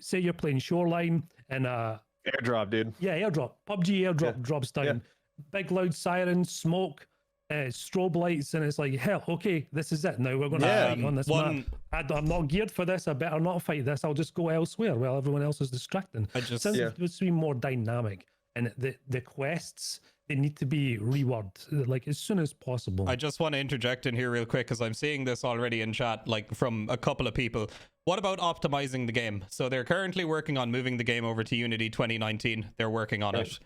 say you're playing Shoreline and airdrop, dude. Yeah, airdrop. PUBG airdrop drops down. Yeah. Big loud sirens, smoke, strobe lights, and it's like, hell, okay, this is it. Now we're going to fight on this map. I'm not geared for this. I better not fight this. I'll just go elsewhere while everyone else is distracting. It's to be more dynamic. And the quests, they need to be reworked like as soon as possible. I just want to interject in here real quick because I'm seeing this already in chat, like from a couple of people. What about optimizing the game? So they're currently working on moving the game over to Unity 2019. They're working on it.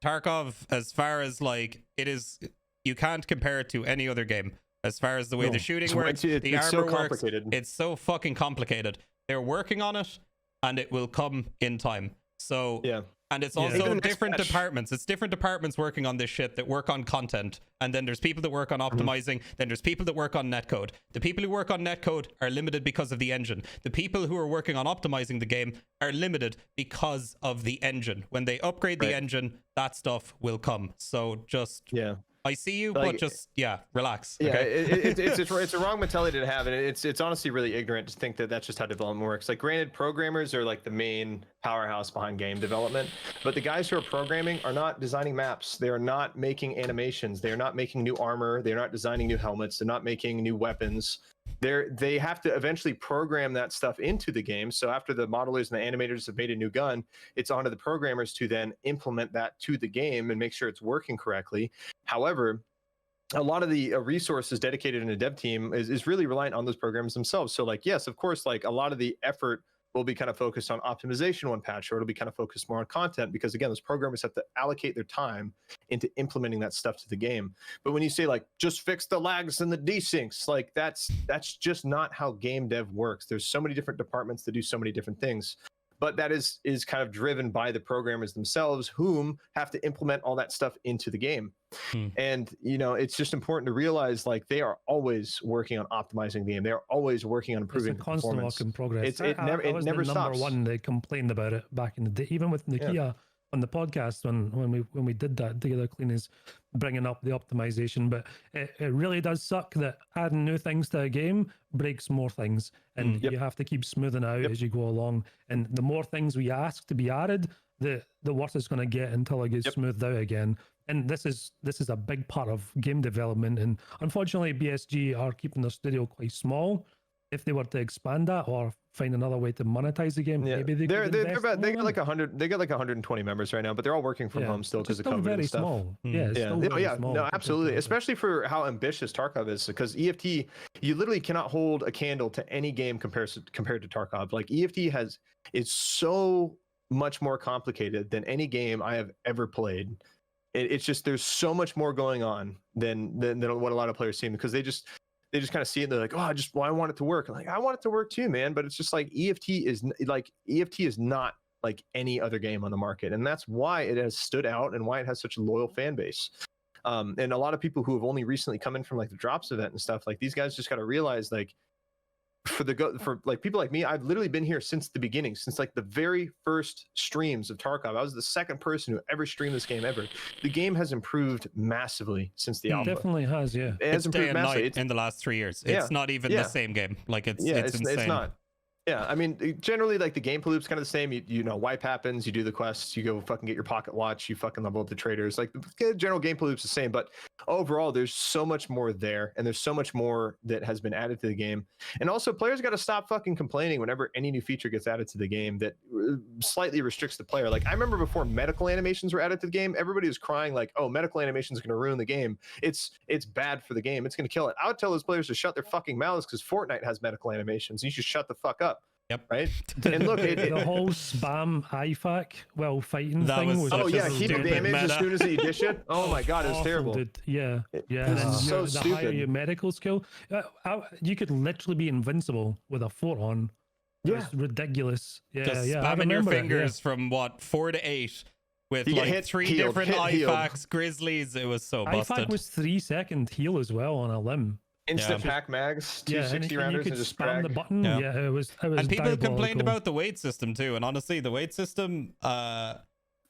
Tarkov, as far as like it is, you can't compare it to any other game. As far as the way the shooting works, the armor works, it's so fucking complicated. They're working on it, and it will come in time. So yeah. And it's Yeah. also Even the next different patch. departments. It's different departments working on this shit that work on content. And then there's people that work on optimizing. Then there's people that work on netcode. The people who work on netcode are limited because of the engine. The people who are working on optimizing the game are limited because of the engine. When they upgrade the engine, that stuff will come. So just... Yeah. I see you, Like, but just relax. Yeah, Okay? it's a wrong mentality to have, and it's honestly really ignorant to think that that's just how development works. Like, granted, programmers are like the main powerhouse behind game development, but the guys who are programming are not designing maps. They are not making animations. They are not making new armor. They're not designing new helmets. They're not making new weapons. They have to eventually program that stuff into the game. So after the modelers and the animators have made a new gun, it's on to the programmers to then implement that to the game and make sure it's working correctly. However, a lot of the resources dedicated in a dev team is really reliant on those programs themselves. So like, yes, of course, like a lot of the effort will be kind of focused on optimization one patch, or it'll be kind of focused more on content, because again, those programmers have to allocate their time into implementing that stuff to the game. But when you say like, just fix the lags and the desyncs, like that's just not how game dev works. There's so many different departments that do so many different things. But that is kind of driven by the programmers themselves, whom have to implement all that stuff into the game. And it's just important to realize, like, they are always working on optimizing the game. They are always working on improving it's a constant performance. work in progress. It never the stops. Number one, they complained about it back in the day, even with Nakia on the podcast when we did that together. Klean is bringing up the optimization, but it really does suck that adding new things to a game breaks more things, and you have to keep smoothing out as you go along. And the more things we ask to be added, the worse it's going to get until it gets smoothed out again. And this is a big part of game development. And unfortunately, BSG are keeping their studio quite small. If they were to expand that or find another way to monetize the game, maybe they could invest more they in got like 100. They got like 120 members right now, but they're all working from home still because of COVID very and stuff. small. Yeah, it's still very small. No, absolutely. Especially for how ambitious Tarkov is, because EFT, you literally cannot hold a candle to any game compared to Tarkov. Like, EFT is so much more complicated than any game I have ever played. It's just, there's so much more going on than what a lot of players seem, because they just kind of see it and they're like, oh, I want it to work. I'm like, I want it to work too, man. But it's just like, EFT is not like any other game on the market. And that's why it has stood out and why it has such a loyal fan base. And a lot of people who have only recently come in from like the Drops event and stuff, like, these guys just got to realize, like, for like people like me, I've literally been here since the beginning, since like the very first streams of Tarkov. I was the second person who ever streamed this game ever. The game has improved massively since the alpha. Definitely has, yeah. It has improved massively in the last 3 years. It's not even the same game. Like, it's insane. It's not. Yeah, I mean, generally, like, the gameplay loop's kind of the same. You know, wipe happens, you do the quests, you go fucking get your pocket watch, you fucking level up the traders. Like, the general gameplay loop's the same, but overall, there's so much more there, and there's so much more that has been added to the game. And also, players got to stop fucking complaining whenever any new feature gets added to the game that slightly restricts the player. Like, I remember before medical animations were added to the game, everybody was crying like, oh, medical animations are going to ruin the game. It's bad for the game. It's going to kill it. I would tell those players to shut their fucking mouths, because Fortnite has medical animations. You should shut the fuck up. Yep. Right. And look, the whole spam IFAC while fighting thing was healing damage as soon as you dish it. Oh my god, it's terrible. Dude. Yeah. It's so the stupid. higher your medical skill, you could literally be invincible with a fort on. Yeah, it's ridiculous. Just spamming your fingers from 4 to 8 with like 3 different IFACs, grizzlies. It was so busted. IFAC was 3-second heal as well on a limb. Instant pack mags, 260 rounders, and just spam the button. Yeah, it was and people complained about the weight system too. And honestly, the weight system,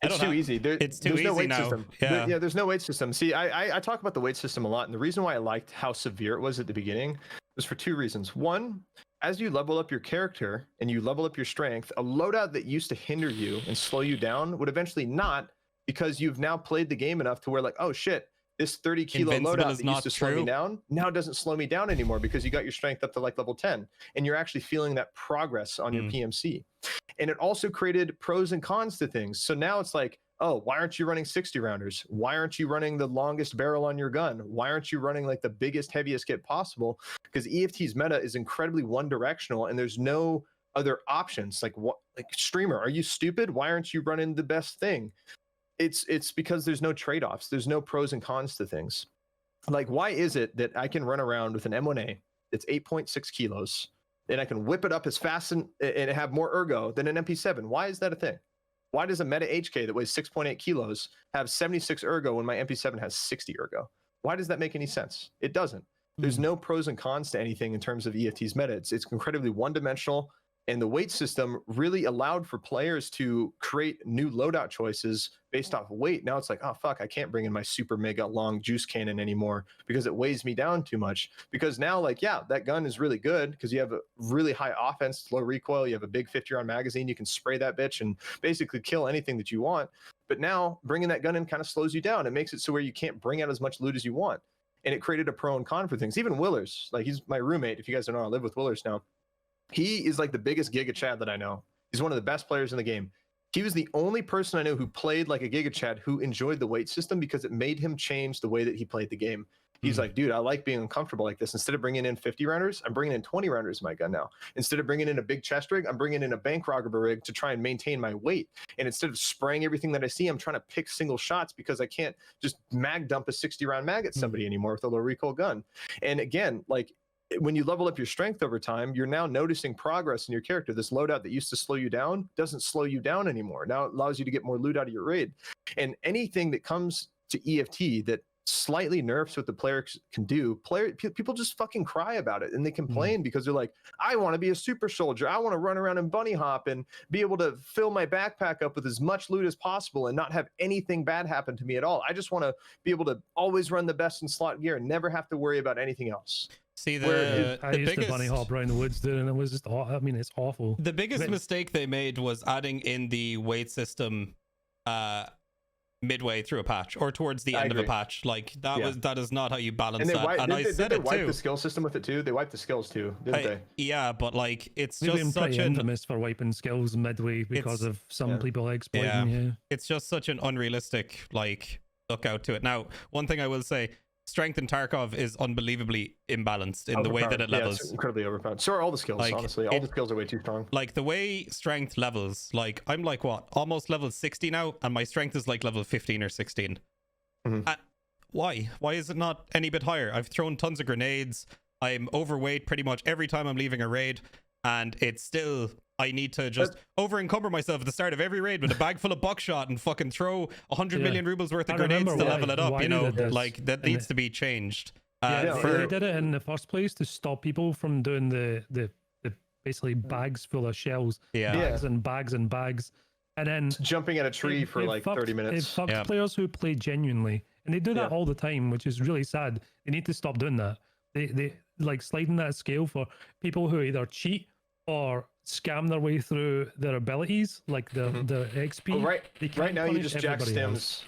it's too easy. It's too easy no weight now. System. Yeah, there's no weight system. See, I talk about the weight system a lot, and the reason why I liked how severe it was at the beginning was for 2 reasons. One, as you level up your character and you level up your strength, a loadout that used to hinder you and slow you down would eventually not, because you've now played the game enough to where, like, oh shit, this 30 kilo loadout that used to slow me down now doesn't slow me down anymore, because you got your strength up to like level 10 and you're actually feeling that progress on your PMC. And it also created pros and cons to things. So now it's like, oh, why aren't you running 60 rounders? Why aren't you running the longest barrel on your gun? Why aren't you running like the biggest, heaviest kit possible? Because EFT's meta is incredibly one directional and there's no other options. Like, what, like, streamer, are you stupid? Why aren't you running the best thing? It's because there's no trade-offs. There's no pros and cons to things. Like, why is it that I can run around with an M1A that's 8.6 kilos and I can whip it up as fast and have more ergo than an MP7? Why is that a thing? Why does a meta HK that weighs 6.8 kilos have 76 ergo when my MP7 has 60 ergo? Why does that make any sense? It doesn't. There's no pros and cons to anything in terms of EFT's meta. It's incredibly one-dimensional, and the weight system really allowed for players to create new loadout choices based off of weight. Now it's like, oh, fuck, I can't bring in my super mega long juice cannon anymore because it weighs me down too much. Because now, like, yeah, that gun is really good because you have a really high offense, low recoil. You have a big 50-round magazine. You can spray that bitch and basically kill anything that you want. But now bringing that gun in kind of slows you down. It makes it so where you can't bring out as much loot as you want. And it created a pro and con for things. Even Willers, like, he's my roommate. If you guys don't know, I live with Willers now. He is like the biggest Giga Chad that I know. He's one of the best players in the game. He was the only person I know who played like a Giga Chad who enjoyed the weight system because it made him change the way that he played the game. He's like, dude, I like being uncomfortable like this. Instead of bringing in 50 rounders, I'm bringing in 20 rounders in my gun now. Instead of bringing in a big chest rig, I'm bringing in a bank robber rig to try and maintain my weight. And instead of spraying everything that I see, I'm trying to pick single shots because I can't just mag dump a 60-round mag at somebody anymore with a low recoil gun. And again, like, when you level up your strength over time, you're now noticing progress in your character. This loadout that used to slow you down doesn't slow you down anymore. Now it allows you to get more loot out of your raid. And anything that comes to EFT that slightly nerfs what the player can do, people just fucking cry about it, and they complain because they're like, I want to be a super soldier. I want to run around and bunny hop and be able to fill my backpack up with as much loot as possible and not have anything bad happen to me at all. I just want to be able to always run the best in slot gear and never have to worry about anything else. See, I used to bunny hop around the woods, dude, and it was just, I mean, it's awful. The biggest mistake they made was adding in the weight system midway through a patch or towards the end of a patch. Like, that is not how you balance that. And I said it too. They wiped the skill system with it too. They wiped the skills too, didn't they? Yeah, but like, it's We've just been such pretty infamous for wiping skills midway because of some people exploiting. It's just such an unrealistic like look out to it. Now, one thing I will say, strength in Tarkov is unbelievably imbalanced in the way that it levels. It's incredibly overpowered. So are all the skills, like, honestly. All the skills are way too strong. Like, the way strength levels, like, I'm like, what, almost level 60 now, and my strength is like level 15 or 16. Why? Why is it not any bit higher? I've thrown tons of grenades. I'm overweight pretty much every time I'm leaving a raid, and it's still... I need to just over encumber myself at the start of every raid with a bag full of buckshot and fucking throw 100 million rubles worth of grenades to level it up, you know? Like, that needs to be changed. They did it in the first place to stop people from doing the basically bags full of shells. Bags and bags and bags. And then jumping at a tree for like 30 minutes. It fucks players who play genuinely. And they do that all the time, which is really sad. They need to stop doing that. They like sliding that scale for people who either cheat or scam their way through their abilities, like the XP. Well, right now you just jack stims.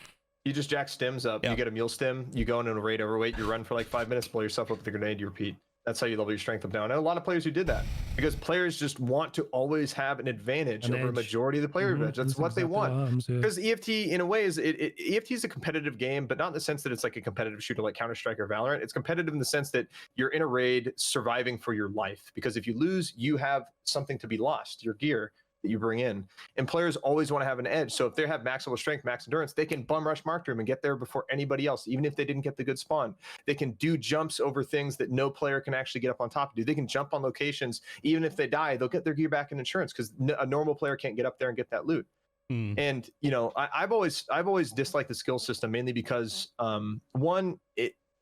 You just jack stims up. You get a mule stim. You go into a raid overweight. You run for like 5 minutes, blow yourself up with a grenade. You repeat. That's how you level your strength up down. And a lot of players who did that because players just want to always have an advantage over a majority of the player advantage. That's what they want. Because EFT, in a way, EFT is a competitive game, but not in the sense that it's like a competitive shooter like Counter-Strike or Valorant. It's competitive in the sense that you're in a raid surviving for your life. Because if you lose, you have something to be lost, your gear that you bring in. And players always want to have an edge. So if they have maximal strength, max endurance, they can bum rush Mark Room and get there before anybody else, even if they didn't get the good spawn. They can do jumps over things that no player can actually get up on top of. They can jump on locations. Even if they die, they'll get their gear back in insurance because a normal player can't get up there and get that loot. And, you know, I've always disliked the skill system mainly because one,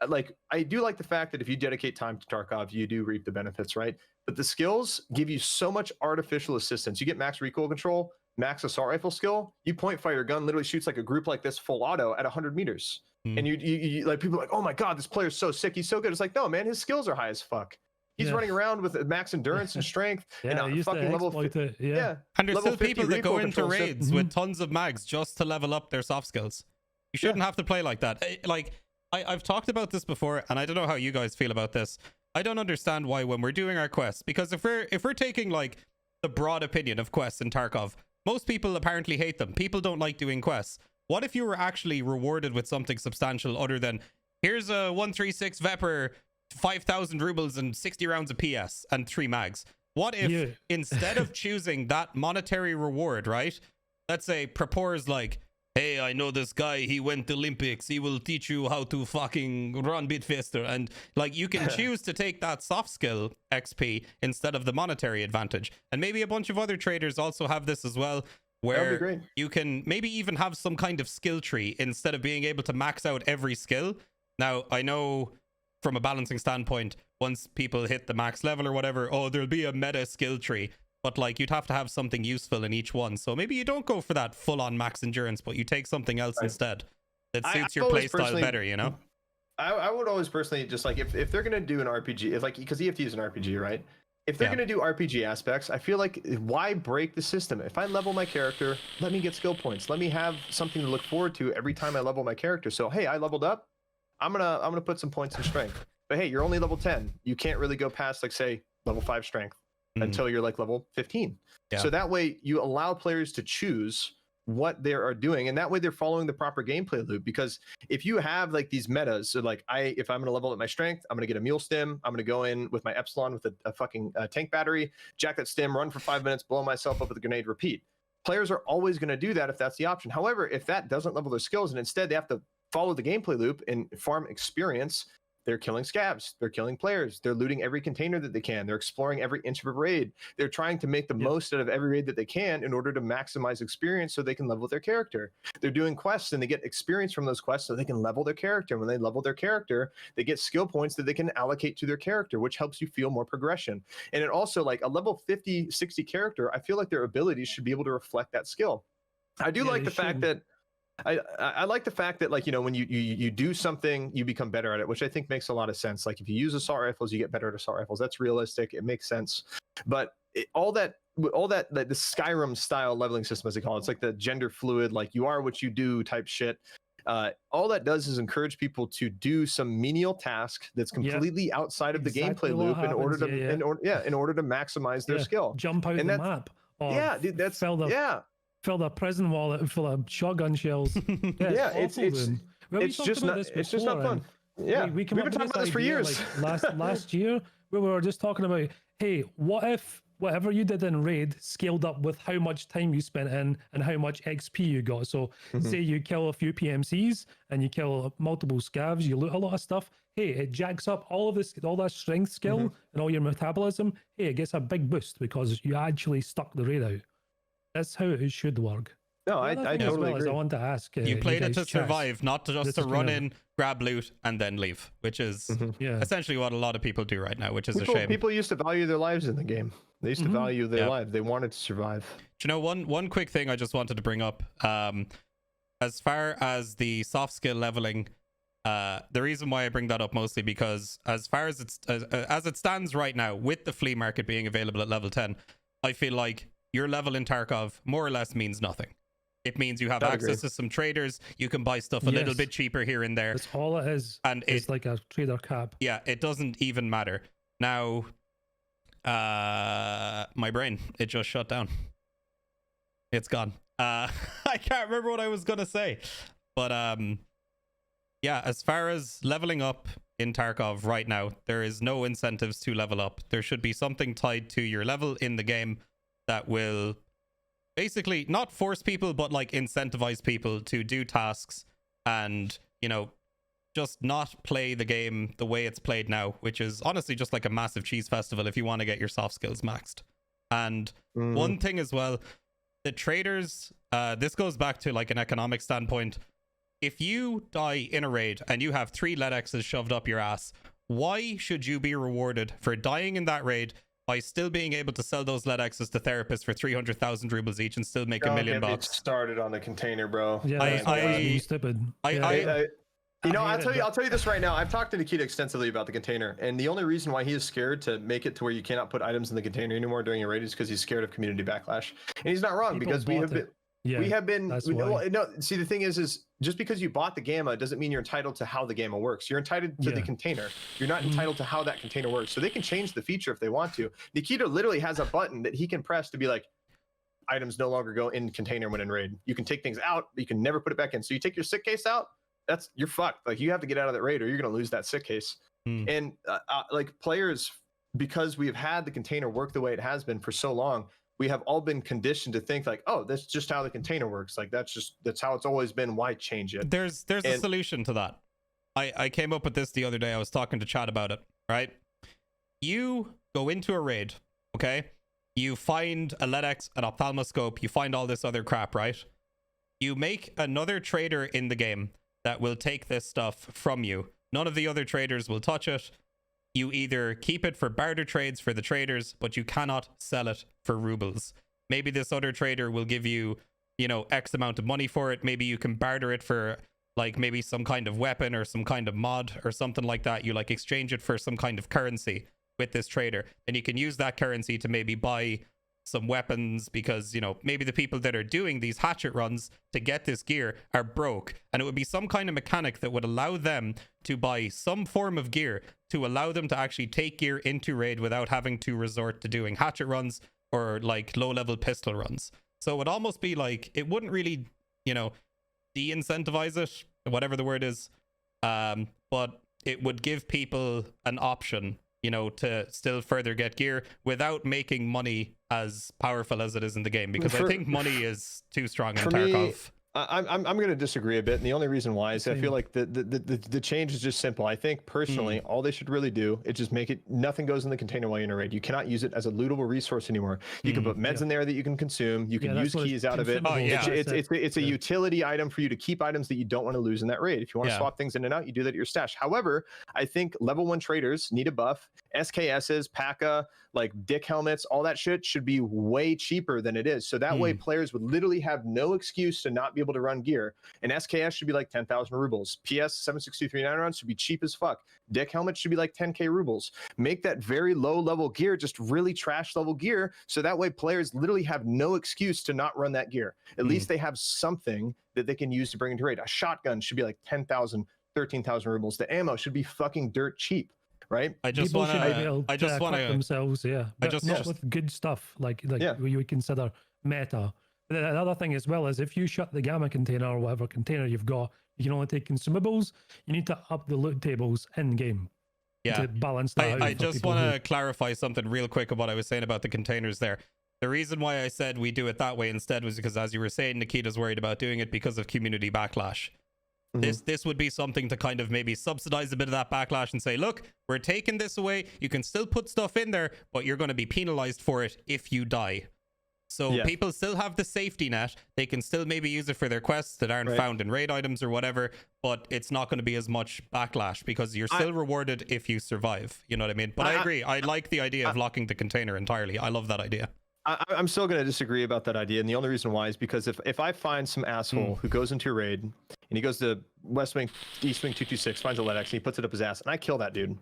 I do like the fact that if you dedicate time to Tarkov, you do reap the benefits, right? But the skills give you so much artificial assistance. You get max recoil control, max assault rifle skill. You point fire, your gun literally shoots like a group like this full auto at 100 meters. And you like, people are like, oh my God, this player's so sick. He's so good. It's like, no, man, his skills are high as fuck. He's running around with max endurance and strength. And a fucking level. And there's still people that go into raids with tons of mags just to level up their soft skills. You shouldn't have to play like that. Like, I've talked about this before, and I don't know how you guys feel about this. I don't understand why when we're doing our quests, because if we're taking like the broad opinion of quests in Tarkov, most people apparently hate them. People don't like doing quests. What if you were actually rewarded with something substantial other than here's a 136 Vepr, 5,000 rubles and 60 rounds of PS and 3 mags? What if instead of choosing that monetary reward, right? Let's say Propor's like, hey, I know this guy, he went to Olympics, he will teach you how to fucking run a bit faster. And like, you can choose to take that soft skill XP instead of the monetary advantage. And maybe a bunch of other traders also have this as well. where you can maybe even have some kind of skill tree instead of being able to max out every skill. Now, I know from a balancing standpoint, once people hit the max level or whatever, oh, there'll be a meta skill tree. But like, you'd have to have something useful in each one. So maybe you don't go for that full-on max endurance, but you take something else instead that suits your playstyle better, you know? I would always personally just like, if they're going to do an RPG, if like, because EFT is an RPG, right? If they're going to do RPG aspects, I feel like, why break the system? If I level my character, let me get skill points. Let me have something to look forward to every time I level my character. So, hey, I leveled up. I'm gonna put some points in strength. But hey, you're only level 10. You can't really go past, like, say, level 5 strength until you're like level 15. Yeah. So that way you allow players to choose what they are doing, and that way they're following the proper gameplay loop. Because if you have like these metas, so like if I'm going to level up my strength, I'm going to get a mule stim, I'm going to go in with my epsilon with a fucking tank battery, jack that stim, run for 5 minutes, blow myself up with a grenade, repeat. Players are always going to do that if that's the option. However, if that doesn't level their skills and instead they have to follow the gameplay loop and farm experience, they're killing scavs, they're killing players, they're looting every container that they can, they're exploring every inch of a raid, they're trying to make the most out of every raid that they can in order to maximize experience so they can level their character. They're doing quests and they get experience from those quests so they can level their character. When they level their character, they get skill points that they can allocate to their character, which helps you feel more progression. And it also, like a level 50, 60 character, I feel like their abilities should be able to reflect that skill. I do like the fact that I like the fact that, like, you know, when you do something, you become better at it, which I think makes a lot of sense. Like if you use assault rifles, you get better at assault rifles. That's realistic. It makes sense. But all that like the Skyrim style leveling system, as they call it, it's like the gender fluid, like you are what you do type shit. All that does is encourage people to do some menial task that's completely outside of the gameplay loop in order to maximize their skill. Jump out the map. Dude, that's fill the prison wallet full of shotgun shells. It's just not fun. We've been talking about this for years. Like last year, we were just talking about, hey, what if whatever you did in raid scaled up with how much time you spent in and how much XP you got? So say you kill a few PMCs and you kill multiple scavs, you loot a lot of stuff. Hey, it jacks up all of this, all that strength skill and all your metabolism. Hey, it gets a big boost because you actually stuck the raid out. That's how it should work. No, I totally agree. I want to ask. You played it to survive, not just to run in, grab loot, and then leave, which is essentially what a lot of people do right now, which is a shame. People used to value their lives in the game. They used to value their lives. They wanted to survive. Do you know, one quick thing I just wanted to bring up, as far as the soft skill leveling, the reason why I bring that up mostly because as far as it stands right now, with the flea market being available at level 10, I feel like your level in Tarkov more or less means nothing. It means you have access to some traders. You can buy stuff a little bit cheaper here and there. That's all it is. And it's like a trader cap. Yeah, it doesn't even matter. Now, my brain, it just shut down. It's gone. I can't remember what I was going to say. But yeah, as far as leveling up in Tarkov right now, there is no incentives to level up. There should be something tied to your level in the game that will basically not force people, but like incentivize people to do tasks and, you know, just not play the game the way it's played now, which is honestly just like a massive cheese festival if you want to get your soft skills maxed. And one thing as well, the traders, this goes back to like an economic standpoint. If you die in a raid and you have 3 LEDXs shoved up your ass, why should you be rewarded for dying in that raid by still being able to sell those LEDXs to therapists for 300,000 rubles each and still make $1 million bucks? Started on the container, bro. Yeah, I stupid. You know, I'll tell you this right now. I've talked to Nikita extensively about the container, and the only reason why he is scared to make it to where you cannot put items in the container anymore during a raid is because he's scared of community backlash. And he's not wrong, because we have been. See, the thing is just because you bought the gamma doesn't mean you're entitled to how the gamma works. You're entitled to the container. You're not entitled to how that container works. So they can change the feature if they want to. Nikita literally has a button that he can press to be like, items no longer go in container when in raid. You can take things out, but you can never put it back in. So you take your sick case out, you're fucked. Like, you have to get out of that raid or you're going to lose that sick case. And like players, because we've had the container work the way it has been for so long, we have all been conditioned to think like, oh, that's just how the container works. Like, that's how it's always been. Why change it? There's a solution to that. I came up with this the other day. I was talking to Chad about it, right? You go into a raid, okay? you find a LEDX, an ophthalmoscope, you find all this other crap, right? You make another trader in the game that will take this stuff from you. None of the other traders will touch it. You either keep it for barter trades for the traders, but you cannot sell it for rubles. Maybe this other trader will give you, you know, X amount of money for it. Maybe you can barter it for like maybe some kind of weapon or some kind of mod or something like that. You like exchange it for some kind of currency with this trader. And you can use that currency to maybe buy some weapons because, you know, maybe the people that are doing these hatchet runs to get this gear are broke. And it would be some kind of mechanic that would allow them to buy some form of gear to allow them to actually take gear into raid without having to resort to doing hatchet runs or like low level pistol runs. So it would almost be like, it wouldn't really, you know, de-incentivize it, whatever the word is, but it would give people an option, you know, to still further get gear without making money as powerful as it is in the game, because I think money is too strong in Tarkov. I'm going to disagree a bit, and the only reason why is I feel like the change is just simple. I think personally, all they should really do is just make it nothing goes in the container while you're in a raid. You cannot use it as a lootable resource anymore. You can put meds in there that you can consume. You can use keys out of it. It's a utility item for you to keep items that you don't want to lose in that raid. If you want to swap things in and out, you do that at your stash. However, I think level 1 traders need a buff. SKSs, P.A.K.A., like dick helmets, all that shit should be way cheaper than it is. So that way players would literally have no excuse to not be able to run gear. And SKS should be like 10,000 rubles. PS 763 rounds should be cheap as fuck. Dick helmet should be like 10k rubles. Make that very low level gear just really trash level gear, so that way players literally have no excuse to not run that gear. At least they have something that they can use to bring into raid. A shotgun should be like 10,000, 13,000 rubles. The ammo should be fucking dirt cheap. Right. I just want to themselves. Not with good stuff like you would consider meta. The other thing as well is if you shut the gamma container or whatever container you've got, you can only take consumables. You need to up the loot tables in game. To balance that out. I just want to clarify something real quick of what I was saying about the containers there. The reason why I said we do it that way instead was because, as you were saying, Nikita's worried about doing it because of community backlash. This would be something to kind of maybe subsidize a bit of that backlash and say, look, we're taking this away. You can still put stuff in there, but you're going to be penalized for it if you die. So people still have the safety net. They can still maybe use it for their quests that aren't found in raid items or whatever, but it's not going to be as much backlash because you're still rewarded if you survive. You know what I mean? But I agree. I like the idea of locking the container entirely. I love that idea. I'm still going to disagree about that idea, and the only reason why is because if I find some asshole who goes into a raid and he goes to West Wing, East Wing 226, finds a LEDX, and he puts it up his ass, and I kill that dude,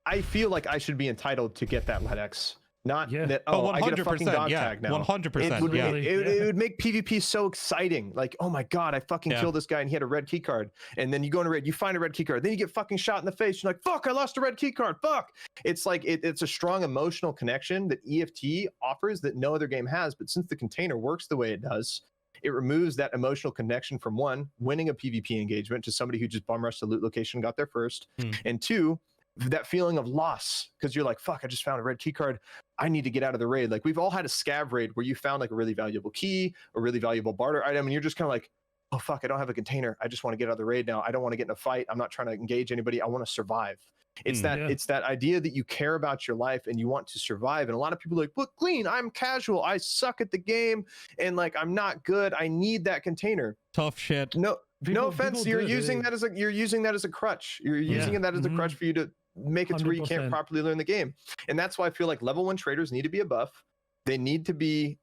I feel like I should be entitled to get that LEDX. Not that, I get a fucking dog tag now. 100%. It would make PvP so exciting. Like, oh my God, I fucking killed this guy and he had a red key card. And then you go in a raid, you find a red key card. Then you get fucking shot in the face. You're like, fuck, I lost a red key card. Fuck. It's like, it's a strong emotional connection that EFT offers that no other game has. But since the container works the way it does, it removes that emotional connection from one, winning a PvP engagement to somebody who just bum rushed the loot location, got there first. And two, that feeling of loss, because you're like, fuck, I just found a red key card. I need to get out of the raid. Like, we've all had a scav raid where you found like a really valuable key, a really valuable barter item, and you're just kind of like, oh fuck, I don't have a container. I just want to get out of the raid now. I don't want to get in a fight. I'm not trying to engage anybody. I want to survive. It's it's that idea that you care about your life and you want to survive. And a lot of people are like, but Klean, I'm casual. I suck at the game and like I'm not good. I need that container. Tough shit. No offense. You're using that as a crutch. You're using that as a crutch for you to make it to where you can't properly learn the game. And that's why I feel like level 1 traders need to be a buff. There needs to be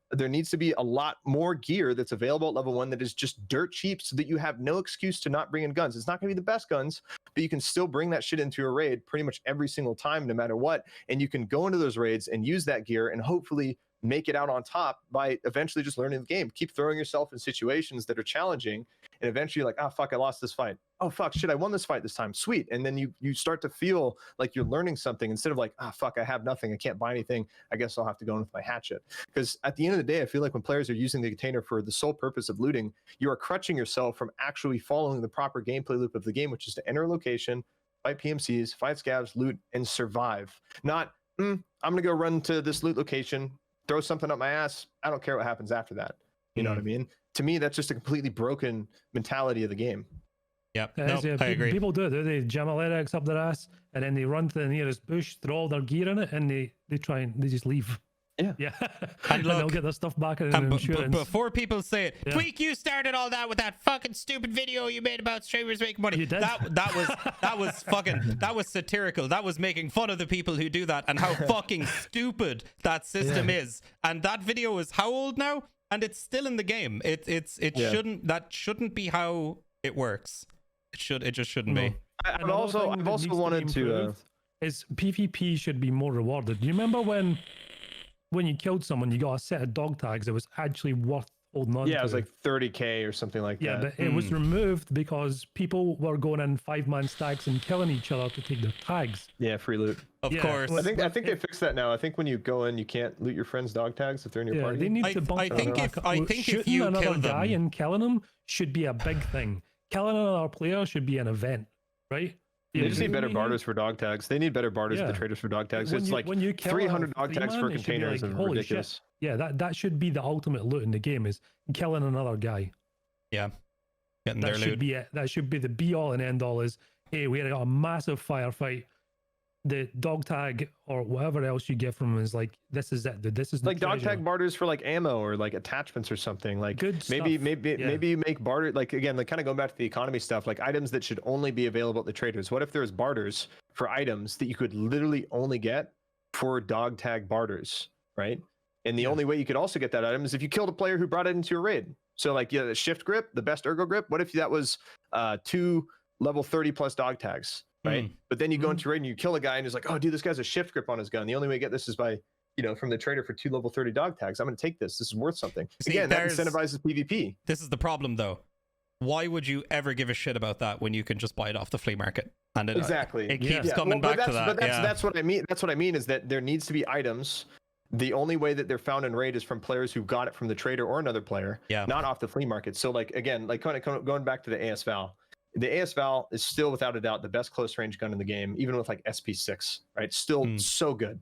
a lot more gear that's available at level 1 that is just dirt cheap, so that you have no excuse to not bring in guns. It's not going to be the best guns, but you can still bring that shit into a raid pretty much every single time, no matter what. And you can go into those raids and use that gear and hopefully make it out on top by eventually just learning the game. Keep throwing yourself in situations that are challenging, and eventually you're like, oh fuck, I lost this fight. Oh fuck, shit, I won this fight this time. Sweet. And then you start to feel like you're learning something instead of like, ah, fuck, I have nothing. I can't buy anything. I guess I'll have to go in with my hatchet. Because at the end of the day, I feel like when players are using the container for the sole purpose of looting, you are crutching yourself from actually following the proper gameplay loop of the game, which is to enter a location, fight PMCs, fight scavs, loot, and survive. Not, I'm going to go run to this loot location, throw something up my ass. I don't care what happens after that. You know what I mean? To me, that's just a completely broken mentality of the game. Yep. I agree. People do it. They jam a LEDX up their ass and then they run to the nearest bush, throw all their gear in it, and they just leave. Yeah. And look, they'll get their stuff back in and insurance. before people say it, Yeah. TweaK, you started all that with that fucking stupid video you made about streamers making money. You did. That was satirical. That was making fun of the people who do that and how fucking stupid that system is. And that video is how old now? And it's still in the game. It shouldn't be how it works. It just shouldn't be. I've also wanted to. Is PvP should be more rewarded. Do you remember when you killed someone, you got a set of dog tags that was actually worth holding on to? Yeah, it was like 30k or something like that. Yeah, but it was removed because people were going in 5-man stacks and killing each other to take their tags. Yeah, free loot. Of course. I think they fixed that now. I think when you go in, you can't loot your friends' dog tags if they're in your party. They need to bump I think if shooting you another kill them, guy and killing him should be a big thing. Killing another player should be an event, right? They just need better barters for dog tags. They need better barters at the traders for dog tags. It's like 300 dog tags for containers and ridiculous. Yeah, that should be the ultimate loot in the game, is killing another guy. Yeah. Getting That their should loot. be it. That should be the be all and end all, is, hey, we had a massive firefight. The dog tag or whatever else you get from them is like, this is it, dude. This is the like dog treasure. tag barters for like ammo or like attachments or something. Like Good maybe stuff. maybe you make barter, like again, like kind of going back to the economy stuff, like items that should only be available at the traders. What if there's barters for items that you could literally only get for dog tag barters, right? And the only way you could also get that item is if you killed a player who brought it into your raid. So like, the shift grip, the best ergo grip. What if that was 2 level 30 plus dog tags, right? But then you go into raid and you kill a guy and he's like, oh, dude, this guy's a shift grip on his gun. The only way to get this is by, from the trader for 2 level 30 dog tags. I'm going to take this. This is worth something. See, Again, that incentivizes PvP. This is the problem, though. Why would you ever give a shit about that when you can just buy it off the flea market? And it keeps coming back to that. But that's what I mean. That's what I mean, is that there needs to be items. The only way that they're found in raid is from players who got it from the trader or another player, not off the flea market. So like, again, like kind of going back to the AS Val. The AS Val is still without a doubt the best close range gun in the game, even with like SP6, right? Still so good.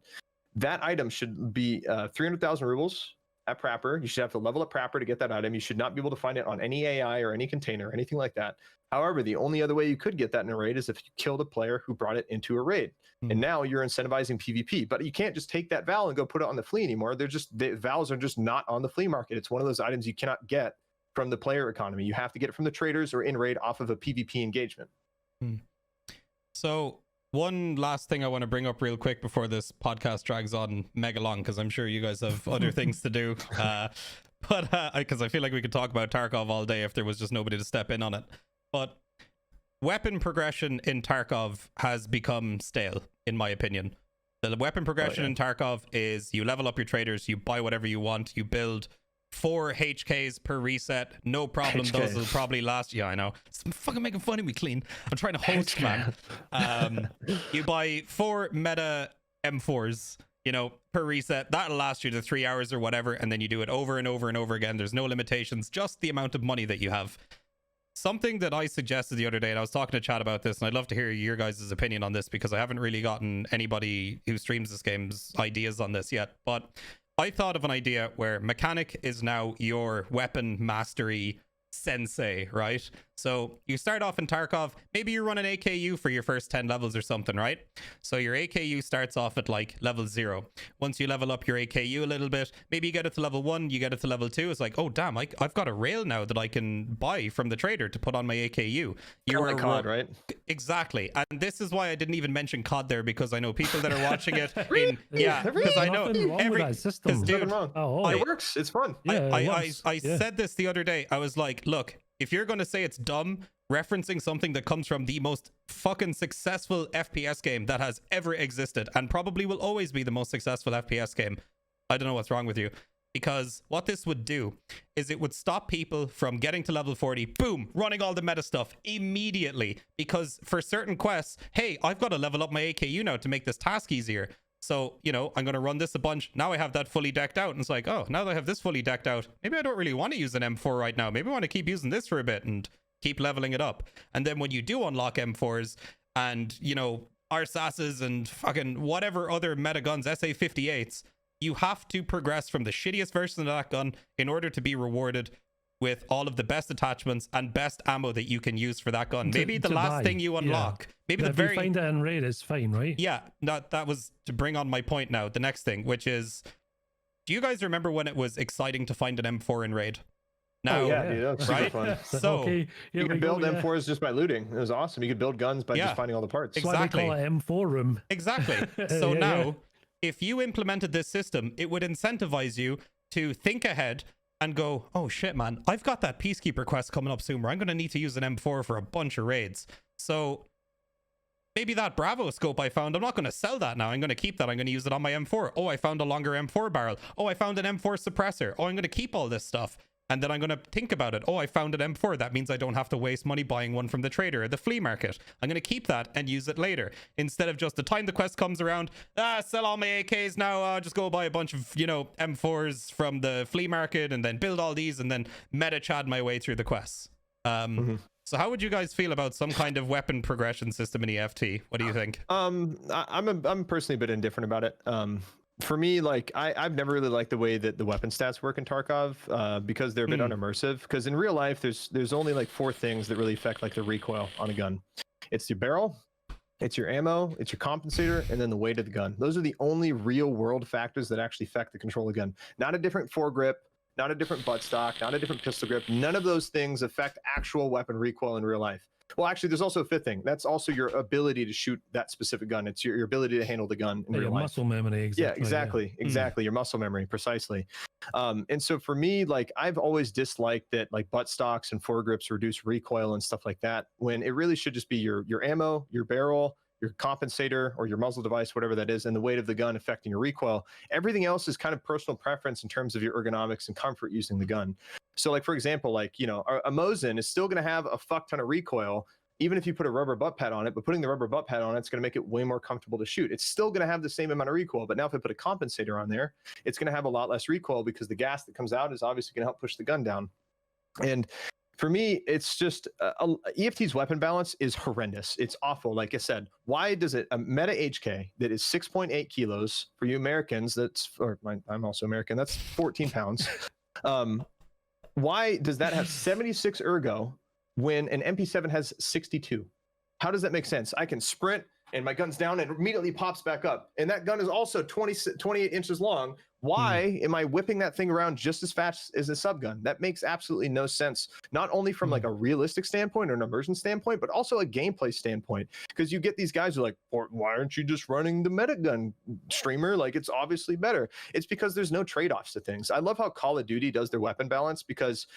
That item should be 300,000 rubles at Prapper. You should have to level up Prapper to get that item. You should not be able to find it on any AI or any container or anything like that. However, the only other way you could get that in a raid is if you killed a player who brought it into a raid. And now you're incentivizing PvP. But you can't just take that Val and go put it on the flea anymore. The Vals are just not on the flea market. It's one of those items you cannot get from the player economy. You have to get it from the traders or in raid off of a PvP engagement. So one last thing I want to bring up real quick before this podcast drags on mega long, because I'm sure you guys have other things to do. But because I feel like we could talk about Tarkov all day if there was just nobody to step in on it. But weapon progression in Tarkov has become stale, in my opinion. The weapon progression in Tarkov is you level up your traders, you buy whatever you want, you build 4 HKs per reset, no problem. Those will probably last. Yeah, I know. It's fucking making fun of me, Klean. I'm trying to host, man. You buy 4 meta M4s, per reset. That'll last you the 3 hours or whatever, and then you do it over and over and over again. There's no limitations, just the amount of money that you have. Something that I suggested the other day, and I was talking to Chad about this, and I'd love to hear your guys' opinion on this, because I haven't really gotten anybody who streams this game's ideas on this yet, but I thought of an idea where mechanic is now your weapon mastery sensei, right? So you start off in Tarkov, maybe you run an AKU for your first 10 levels or something, right? So your AKU starts off at like level 0. Once you level up your AKU a little bit, maybe you get it to level 1, you get it to level 2, it's like, oh damn, I've got a rail now that I can buy from the trader to put on my AKU. You're like COD, right? Exactly. And this is why I didn't even mention COD there, because I know people that are watching it because I know every system. Dude, it works. It's fun. I said this the other day. I was like, look, if you're going to say it's dumb referencing something that comes from the most fucking successful FPS game that has ever existed, and probably will always be the most successful FPS game, I don't know what's wrong with you. Because what this would do is it would stop people from getting to level 40, boom, running all the meta stuff immediately. Because for certain quests, hey, I've got to level up my AKU now to make this task easier. So, I'm going to run this a bunch. Now I have that fully decked out. And it's like, oh, now that I have this fully decked out, maybe I don't really want to use an M4 right now. Maybe I want to keep using this for a bit and keep leveling it up. And then when you do unlock M4s and, RSASs and fucking whatever other meta guns, SA-58s, you have to progress from the shittiest version of that gun in order to be rewarded with all of the best attachments and best ammo that you can use for that gun. Maybe the last thing you unlock. Maybe the very... If you find it in raid, it's fine, right? Yeah, that was to bring on my point now. The next thing, which is do you guys remember when it was exciting to find an M4 in raid? Now, dude, that was super right? fun. So okay, You could build M4s just by looting. It was awesome. You could build guns by just finding all the parts. That's why they call it M4 room. Exactly. So now, if you implemented this system, it would incentivize you to think ahead and go, oh shit, man, I've got that Peacekeeper quest coming up soon where I'm going to need to use an M4 for a bunch of raids. So maybe that Bravo scope I found, I'm not going to sell that now. I'm going to keep that. I'm going to use it on my M4. Oh, I found a longer M4 barrel. Oh, I found an M4 suppressor. Oh, I'm going to keep all this stuff. And then I'm going to think about it. Oh, I found an M4. That means I don't have to waste money buying one from the trader or the flea market. I'm going to keep that and use it later. Instead of just the time the quest comes around, sell all my AKs now. I'll just go buy a bunch of, M4s from the flea market and then build all these and then meta chad my way through the quests. So how would you guys feel about some kind of weapon progression system in EFT? What do you think? I'm personally a bit indifferent about it. For me, like I've never really liked the way that the weapon stats work in Tarkov because they're a bit unimmersive. Because in real life, there's only like 4 things that really affect like the recoil on a gun. It's your barrel, it's your ammo, it's your compensator, and then the weight of the gun. Those are the only real world factors that actually affect the control of the gun. Not a different foregrip, not a different buttstock, not a different pistol grip. None of those things affect actual weapon recoil in real life. Well, actually, there's also a 5th thing. That's also your ability to shoot that specific gun. It's your ability to handle the gun in real life. Muscle memory. Exactly. Exactly. Your muscle memory, precisely. And so for me, like I've always disliked that like butt stocks and foregrips reduce recoil and stuff like that, when it really should just be your ammo, your barrel, your compensator or your muzzle device, whatever that is, and the weight of the gun affecting your recoil. Everything else is kind of personal preference in terms of your ergonomics and comfort using the gun. So like, for example, like, a Mosin is still going to have a fuck ton of recoil, even if you put a rubber butt pad on it, but putting the rubber butt pad on it's going to make it way more comfortable to shoot. It's still going to have the same amount of recoil, but now if I put a compensator on there, it's going to have a lot less recoil because the gas that comes out is obviously going to help push the gun down. And for me, it's just EFT's weapon balance is horrendous. It's awful. Like I said, why does it a meta HK that is 6.8 kilos for you Americans? I'm also American. That's 14 pounds. Why does that have 76 ergo when an MP7 has 62? How does that make sense? I can sprint and my gun's down and immediately pops back up. And that gun is also 28 inches long. Why am I whipping that thing around just as fast as a subgun? That makes absolutely no sense. Not only from like a realistic standpoint or an immersion standpoint, but also a gameplay standpoint. Because you get these guys who are like, why aren't you just running the meta gun, streamer? Like it's obviously better. It's because there's no trade-offs to things. I love how Call of Duty does their weapon balance, because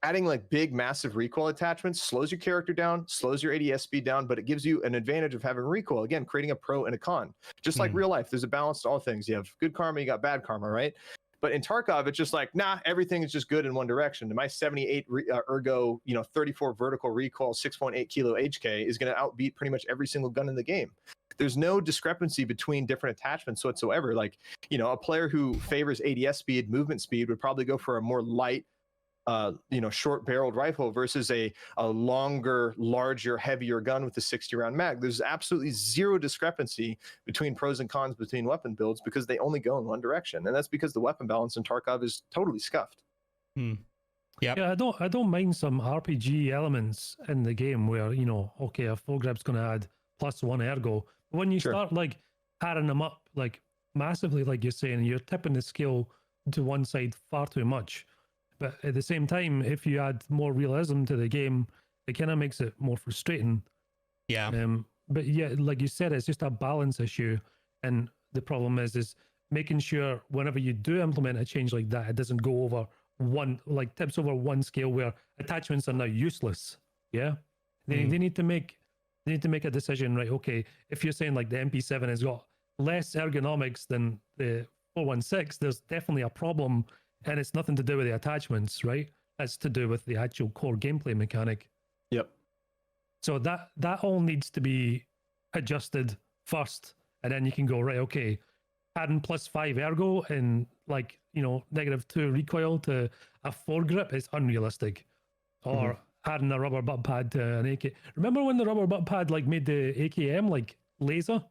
adding like big, massive recoil attachments slows your character down, slows your ADS speed down, but it gives you an advantage of having recoil. Again, creating a pro and a con. Just like real life, there's a balance to all things. You have good karma, you got bad karma, right? But in Tarkov, it's just like, nah, everything is just good in one direction. And my 78 ergo, 34 vertical recoil, 6.8 kilo HK is going to outbeat pretty much every single gun in the game. There's no discrepancy between different attachments whatsoever. Like, a player who favors ADS speed, movement speed would probably go for a more light, short barreled rifle versus a longer, larger, heavier gun with a 60 round mag. There's absolutely zero discrepancy between pros and cons between weapon builds because they only go in one direction. And that's because the weapon balance in Tarkov is totally scuffed. Yeah, I don't mind some RPG elements in the game where, okay, a foregrip's going to add +1 ergo. But when you start like adding them up like massively, like you're saying, you're tipping the scale to one side far too much. But at the same time, if you add more realism to the game, it kind of makes it more frustrating. Yeah. But yeah, like you said, it's just a balance issue. And the problem is making sure whenever you do implement a change like that, it doesn't go over tips over one scale where attachments are now useless. Yeah. They need to make a decision, right? Okay, if you're saying like the MP7 has got less ergonomics than the 416, there's definitely a problem. And it's nothing to do with the attachments, right? That's to do with the actual core gameplay mechanic. Yep. So that all needs to be adjusted first. And then you can go, right, okay, adding +5 ergo and -2 recoil to a foregrip is unrealistic. Or adding a rubber butt pad to an AK. Remember when the rubber butt pad made the AKM laser?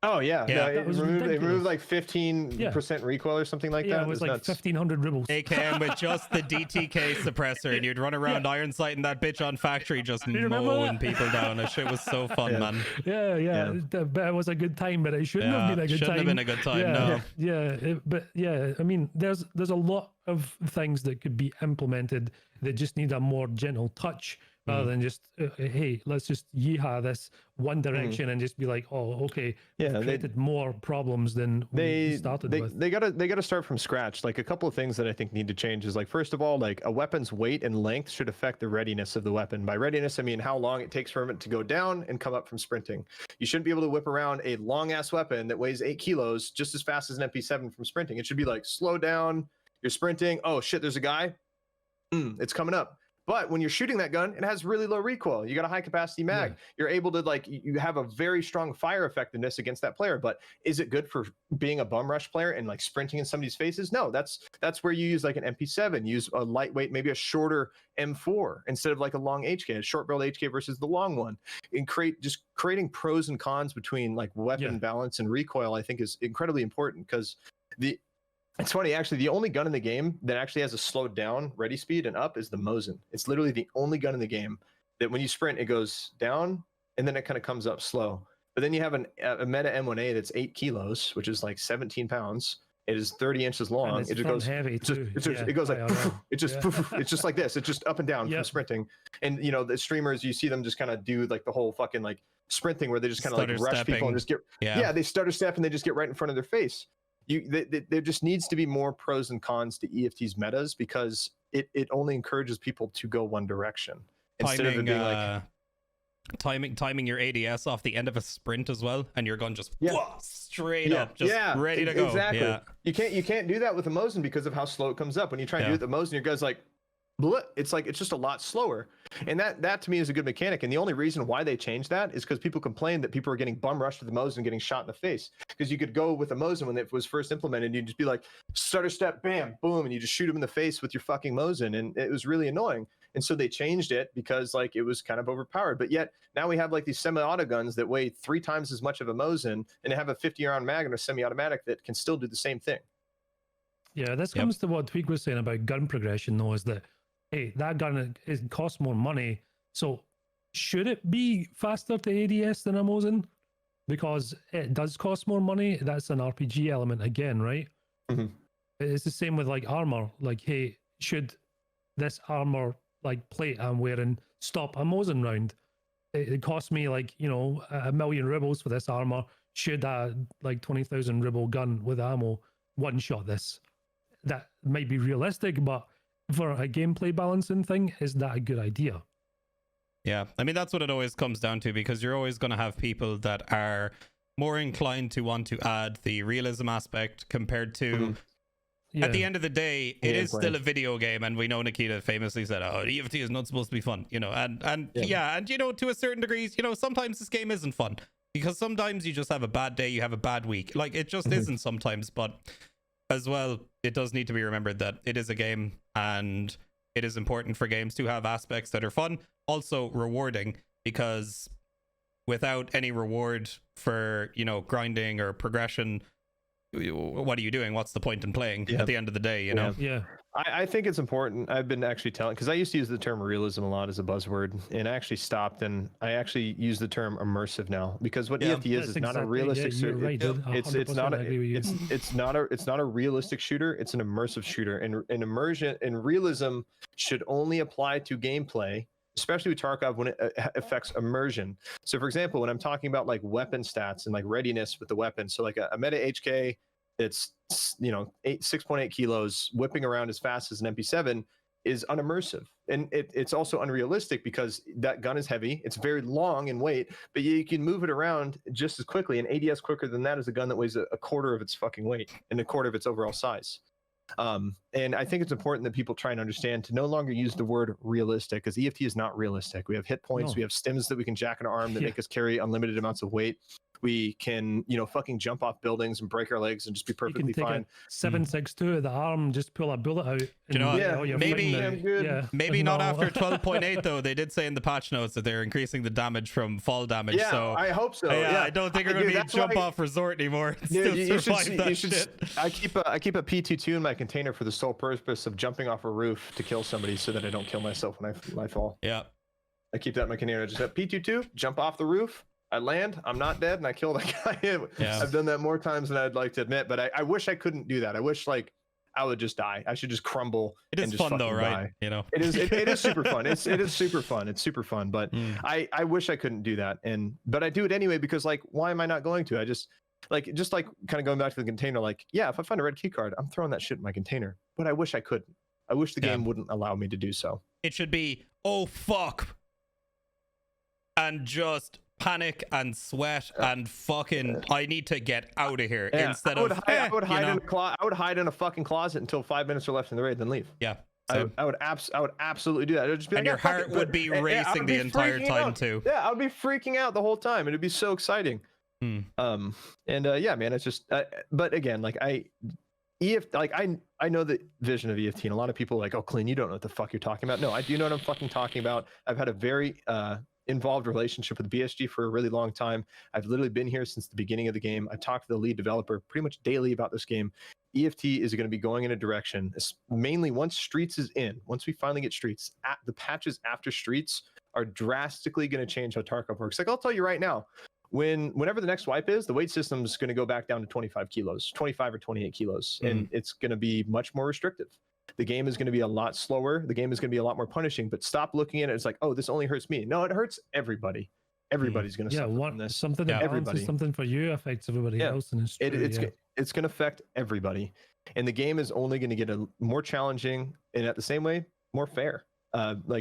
Oh yeah, Yeah. no, That was they ridiculous. removed like 15% recoil or something like Yeah, that. it was like nuts. 1,500 rubles. They came with just the DTK suppressor, and you'd run around iron sighting that bitch on factory, just remember mowing that? people down. That shit was so fun, Yeah. man. Yeah. But it was a good time, but it shouldn't have been a good shouldn't time. have been a good time. No. I mean, there's a lot of things that could be implemented that just need a more gentle touch rather than just hey, let's just yeehaw this one direction and just be like, oh, okay, Yeah, we've created more problems than we started with. They gotta start from scratch. Like a couple of things that I think need to change is like, first of all, like a weapon's weight and length should affect the readiness of the weapon. By readiness, I mean how long it takes for it to go down and come up from sprinting. You shouldn't be able to whip around a long ass weapon that weighs 8 kilos just as fast as an MP7 from sprinting. It should be like, slow down, you're sprinting, oh shit, there's a guy, it's coming up. But when you're shooting that gun, it has really low recoil. You got a high capacity mag. You're able to like, you have a very strong fire effectiveness against that player. But is it good for being a bum rush player and like sprinting in somebody's faces? No, that's where you use like an MP7, use a lightweight, maybe a shorter M4 instead of like a long HK, a short barreled HK versus the long one. And creating pros and cons between like weapon balance and recoil, I think is incredibly important because it's funny, actually, the only gun in the game that actually has a slowed down ready speed and up is the Mosin. It's literally the only gun in the game that when you sprint, it goes down and then it kind of comes up slow. But then you have a meta M1A that's 8 kilos, which is like 17 pounds. It is 30 inches long. It just goes heavy too. It goes like it's just like this. It's just up and down from sprinting. And you know, the streamers, you see them just kind of do like the whole fucking like sprint thing where they just kind of like rush people and just get they stutter step and they just get right in front of their face. There just needs to be more pros and cons to EFT's metas because it only encourages people to go one direction instead of it being like timing your ADS off the end of a sprint as well, and your gun just straight up, just ready to go. Exactly. Yeah. You can't do that with the Mosin because of how slow it comes up. When you try and do it with the Mosin, your guy's like, bleh. It's just a lot slower. And that to me is a good mechanic. And the only reason why they changed that is because people complained that people were getting bum rushed with the Mosin and getting shot in the face. Because you could go with the Mosin when it was first implemented, you'd just be like, stutter step, bam, boom, and you just shoot him in the face with your fucking Mosin. And it was really annoying. And so they changed it because like it was kind of overpowered. But yet now we have like these semi-auto guns that weigh 3 times as much of a Mosin and have a 50-round mag and a semi-automatic that can still do the same thing. Yeah, this comes to what TweaK was saying about gun progression though, is that hey, that gun costs more money. So should it be faster to ADS than a Mosin? Because it does cost more money. That's an RPG element again, right? Mm-hmm. It's the same with like armor. Like, hey, should this armor like plate I'm wearing stop a Mosin round? It cost me like, you know, 1 million rubles for this armor. Should a like 20,000 ruble gun with ammo one shot this? That might be realistic, but for a gameplay balancing thing, is that a good idea? Yeah, I mean, that's what it always comes down to, because you're always going to have people that are more inclined to want to add the realism aspect compared to at the end of the day, it is still a video game, and we know Nikita famously said, oh, EFT is not supposed to be fun, you know, and you know, to a certain degree, you know, sometimes this game isn't fun because sometimes you just have a bad day, you have a bad week, like it just isn't sometimes. But as well, it does need to be remembered that it is a game, and it is important for games to have aspects that are fun, also rewarding, because without any reward for, you know, grinding or progression, what are you doing? What's the point in playing at the end of the day, you know? Yeah. I think it's important. I've been actually telling, because I used to use the term realism a lot as a buzzword, and I actually stopped, and I actually use the term immersive now, because what EFT is not a realistic shooter. It's not a realistic shooter. It's an immersive shooter, and immersion and realism should only apply to gameplay, especially with Tarkov when it affects immersion. So for example, when I'm talking about like weapon stats and like readiness with the weapon, so like a meta HK, it's, you know, 6.8 kilos whipping around as fast as an MP7 is unimmersive. And it's also unrealistic because that gun is heavy. It's very long in weight, but you can move it around just as quickly. And ADS quicker than that is a gun that weighs a quarter of its fucking weight and a quarter of its overall size. And I think it's important that people try and understand to no longer use the word realistic, because EFT is not realistic. We have hit points, we have stims that we can jack in our arm that make us carry unlimited amounts of weight. We can, fucking jump off buildings and break our legs and just be perfectly fine. 7.62 at the arm, just pull a bullet out. You know, maybe maybe not after 12.8 though. They did say in the patch notes that they're increasing the damage from fall damage. Yeah, so I hope so. Yeah, I don't think we're gonna be jump off resort anymore. You should. I keep a P22 in my container for the sole purpose of jumping off a roof to kill somebody, so that I don't kill myself when I fall. Yeah, I keep that in my container. I just have P22, jump off the roof. I land, I'm not dead, and I kill that guy. Yeah. I've done that more times than I'd like to admit, but I wish I couldn't do that. I wish I would just die. I should just crumble. It is fun though, right? Die. It is super fun. It is super fun. It's super fun, but I wish I couldn't do that. But I do it anyway because why am I not going to? I just kind of going back to the container. If I find a red key card, I'm throwing that shit in my container. But I wish I couldn't. I wish the game wouldn't allow me to do so. It should be, oh fuck, and just panic and sweat and fucking I need to get out of here instead of I would hide in a fucking closet until 5 minutes are left in the raid, then leave. Yeah. So, I would absolutely do that. It would just be and your heart would be racing the entire time too. Yeah, I would be freaking out the whole time. It'd be so exciting. Yeah, man, it's just but again, I know the vision of EFT, and a lot of people are like, oh, Klean, you don't know what the fuck you're talking about. No, I do know what I'm fucking talking about. I've had a very involved relationship with BSG for a really long time. I've literally been here since the beginning of the game. I talk to the lead developer pretty much daily about this game. EFT is going to be going in a direction, mainly once Streets is in, once we finally get Streets, the patches after Streets are drastically going to change how Tarkov works. I'll tell you right now, whenever the next wipe is, the weight system is going to go back down to 25 kilos, 25 or 28 kilos, and it's going to be much more restrictive. The game is going to be a lot slower. The game is going to be a lot more punishing, but stop looking at it. It's like, oh, this only hurts me. No, it hurts everybody. Everybody's going to suffer from this. Something for you affects everybody else. And it's going to affect everybody. And the game is only going to get more challenging and at the same way, more fair.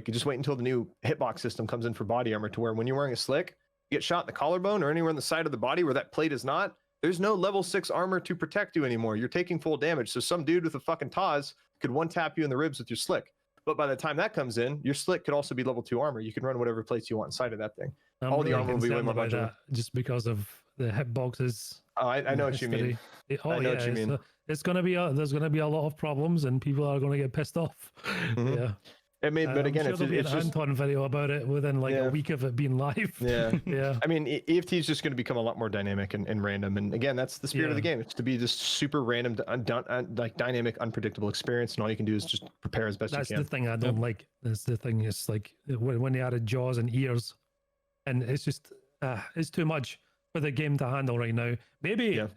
Just wait until the new hitbox system comes in for body armor, to where when you're wearing a slick, you get shot in the collarbone or anywhere on the side of the body where that plate is not, there's no level 6 armor to protect you anymore. You're taking full damage. So some dude with a fucking Taz could one tap you in the ribs with your slick. But by the time that comes in, your slick could also be level 2 armor. You can run whatever plates you want inside of that thing. All the armor will be way more budget. Just because of the hitboxes. Oh, I know what you mean. I know what you mean. There's gonna be a lot of problems, and people are gonna get pissed off. Yeah. But again, it's just an Anton video about it within a week of it being live. Yeah. Yeah. I mean, EFT is just going to become a lot more dynamic and random. And again, that's the spirit of the game. It's to be just super random, dynamic, unpredictable experience. And all you can do is just prepare as best you can. That's the thing I don't like. That's the thing. It's when they added jaws and ears, and it's just it's too much for the game to handle right now. Maybe EFT.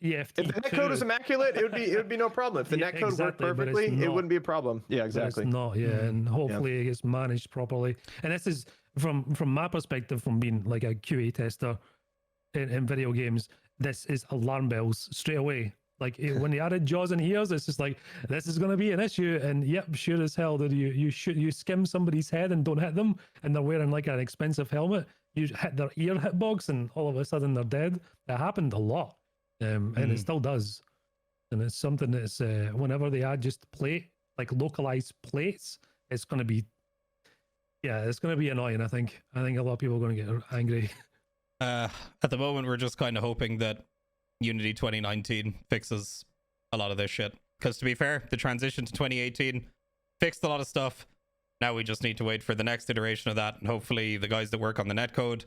If the netcode was immaculate, it would be no problem. If the netcode worked perfectly, it wouldn't be a problem. Yeah, exactly. But it's not, and hopefully it gets managed properly. And this is from my perspective, from being like a QA tester in video games, this is alarm bells straight away. When they added jaws and ears, it's just like, this is going to be an issue. And yep, sure as hell, did you skim somebody's head and don't hit them, and they're wearing an expensive helmet. You hit their ear hitbox, and all of a sudden they're dead. That happened a lot, and it still does. And it's something that's whenever they add just localized plates, it's going to be, it's going to be annoying. I think a lot of people are going to get angry. At the moment, we're just kind of hoping that Unity 2019 fixes a lot of this shit. Because to be fair, the transition to 2018 fixed a lot of stuff. Now we just need to wait for the next iteration of that, and hopefully the guys that work on the netcode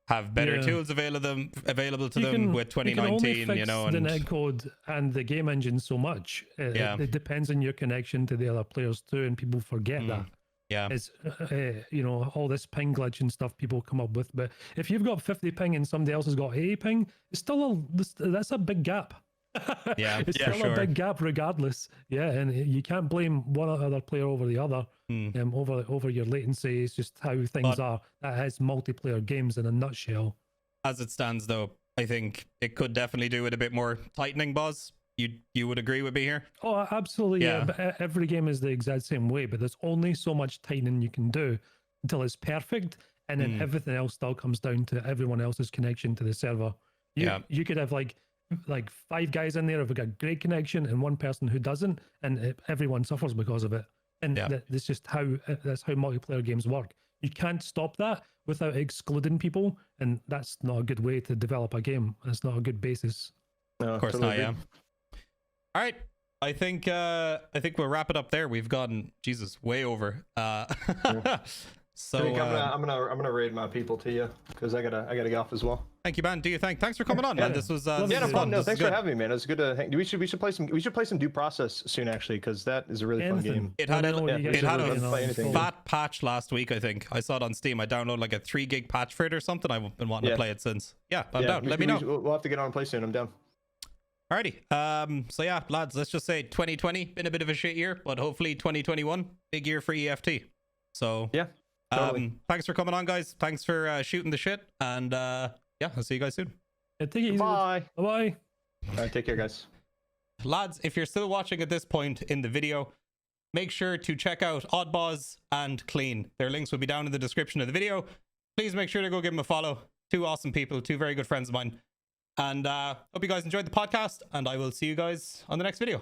have better tools available to them with 2019. You can only fix the netcode and the game engine so much. It depends on your connection to the other players too, and people forget that. Yeah, it's all this ping glitch and stuff people come up with. But if you've got 50 ping and somebody else has got 80 ping, it's still that's a big gap. It's still a big gap regardless. And you can't blame one other player over the other. Over your latency. It's just how things are. That has multiplayer games in a nutshell. As it stands though, I think it could definitely do with a bit more tightening, Buzz. You would agree with me here? Oh, absolutely. Yeah. But every game is the exact same way, but there's only so much tightening you can do until it's perfect, and then everything else still comes down to everyone else's connection to the server. You could have like 5 guys in there who've got great connection and one person who doesn't, and everyone suffers because of it. And that's just how multiplayer games work. you can't stop that without excluding people, and that's not a good way to develop a game. That's not a good basis. No, Of course totally not, agree. yeah. All right. I think we'll wrap it up there. We've gotten way over. So I think I'm gonna raid my people to you because I gotta go off as well. thank you, man. Do you think? Thanks for coming on, man. This was Yeah, no this was problem. No, This thanks was for good. having me, man. It's good to hang. We should play some Due Process soon, actually, because that is a really fun game. It had Let me know what you guys it had are a working on. play anything. fat patch last week. I think I saw it on Steam. I downloaded like a 3 gig patch for it or something. I've been wanting to Yeah. play it since. Yeah, I'm down. Let me know. We'll have to get on and play soon. I'm down. Alrighty. So yeah, lads, let's just say 2020 been a bit of a shit year, but hopefully 2021 big year for EFT. So Yeah. Totally. Thanks for coming on, guys. Thanks for shooting the shit, and yeah, I'll see you guys soon. Yeah, take it easy. Bye. Bye. All right, take care, guys. Lads, if you're still watching at this point in the video, make sure to check out Oddbawz and Klean. Their links will be down in the description of the video. Please make sure to go give them a follow. 2 awesome people, 2 very good friends of mine. And hope you guys enjoyed the podcast, and I will see you guys on the next video.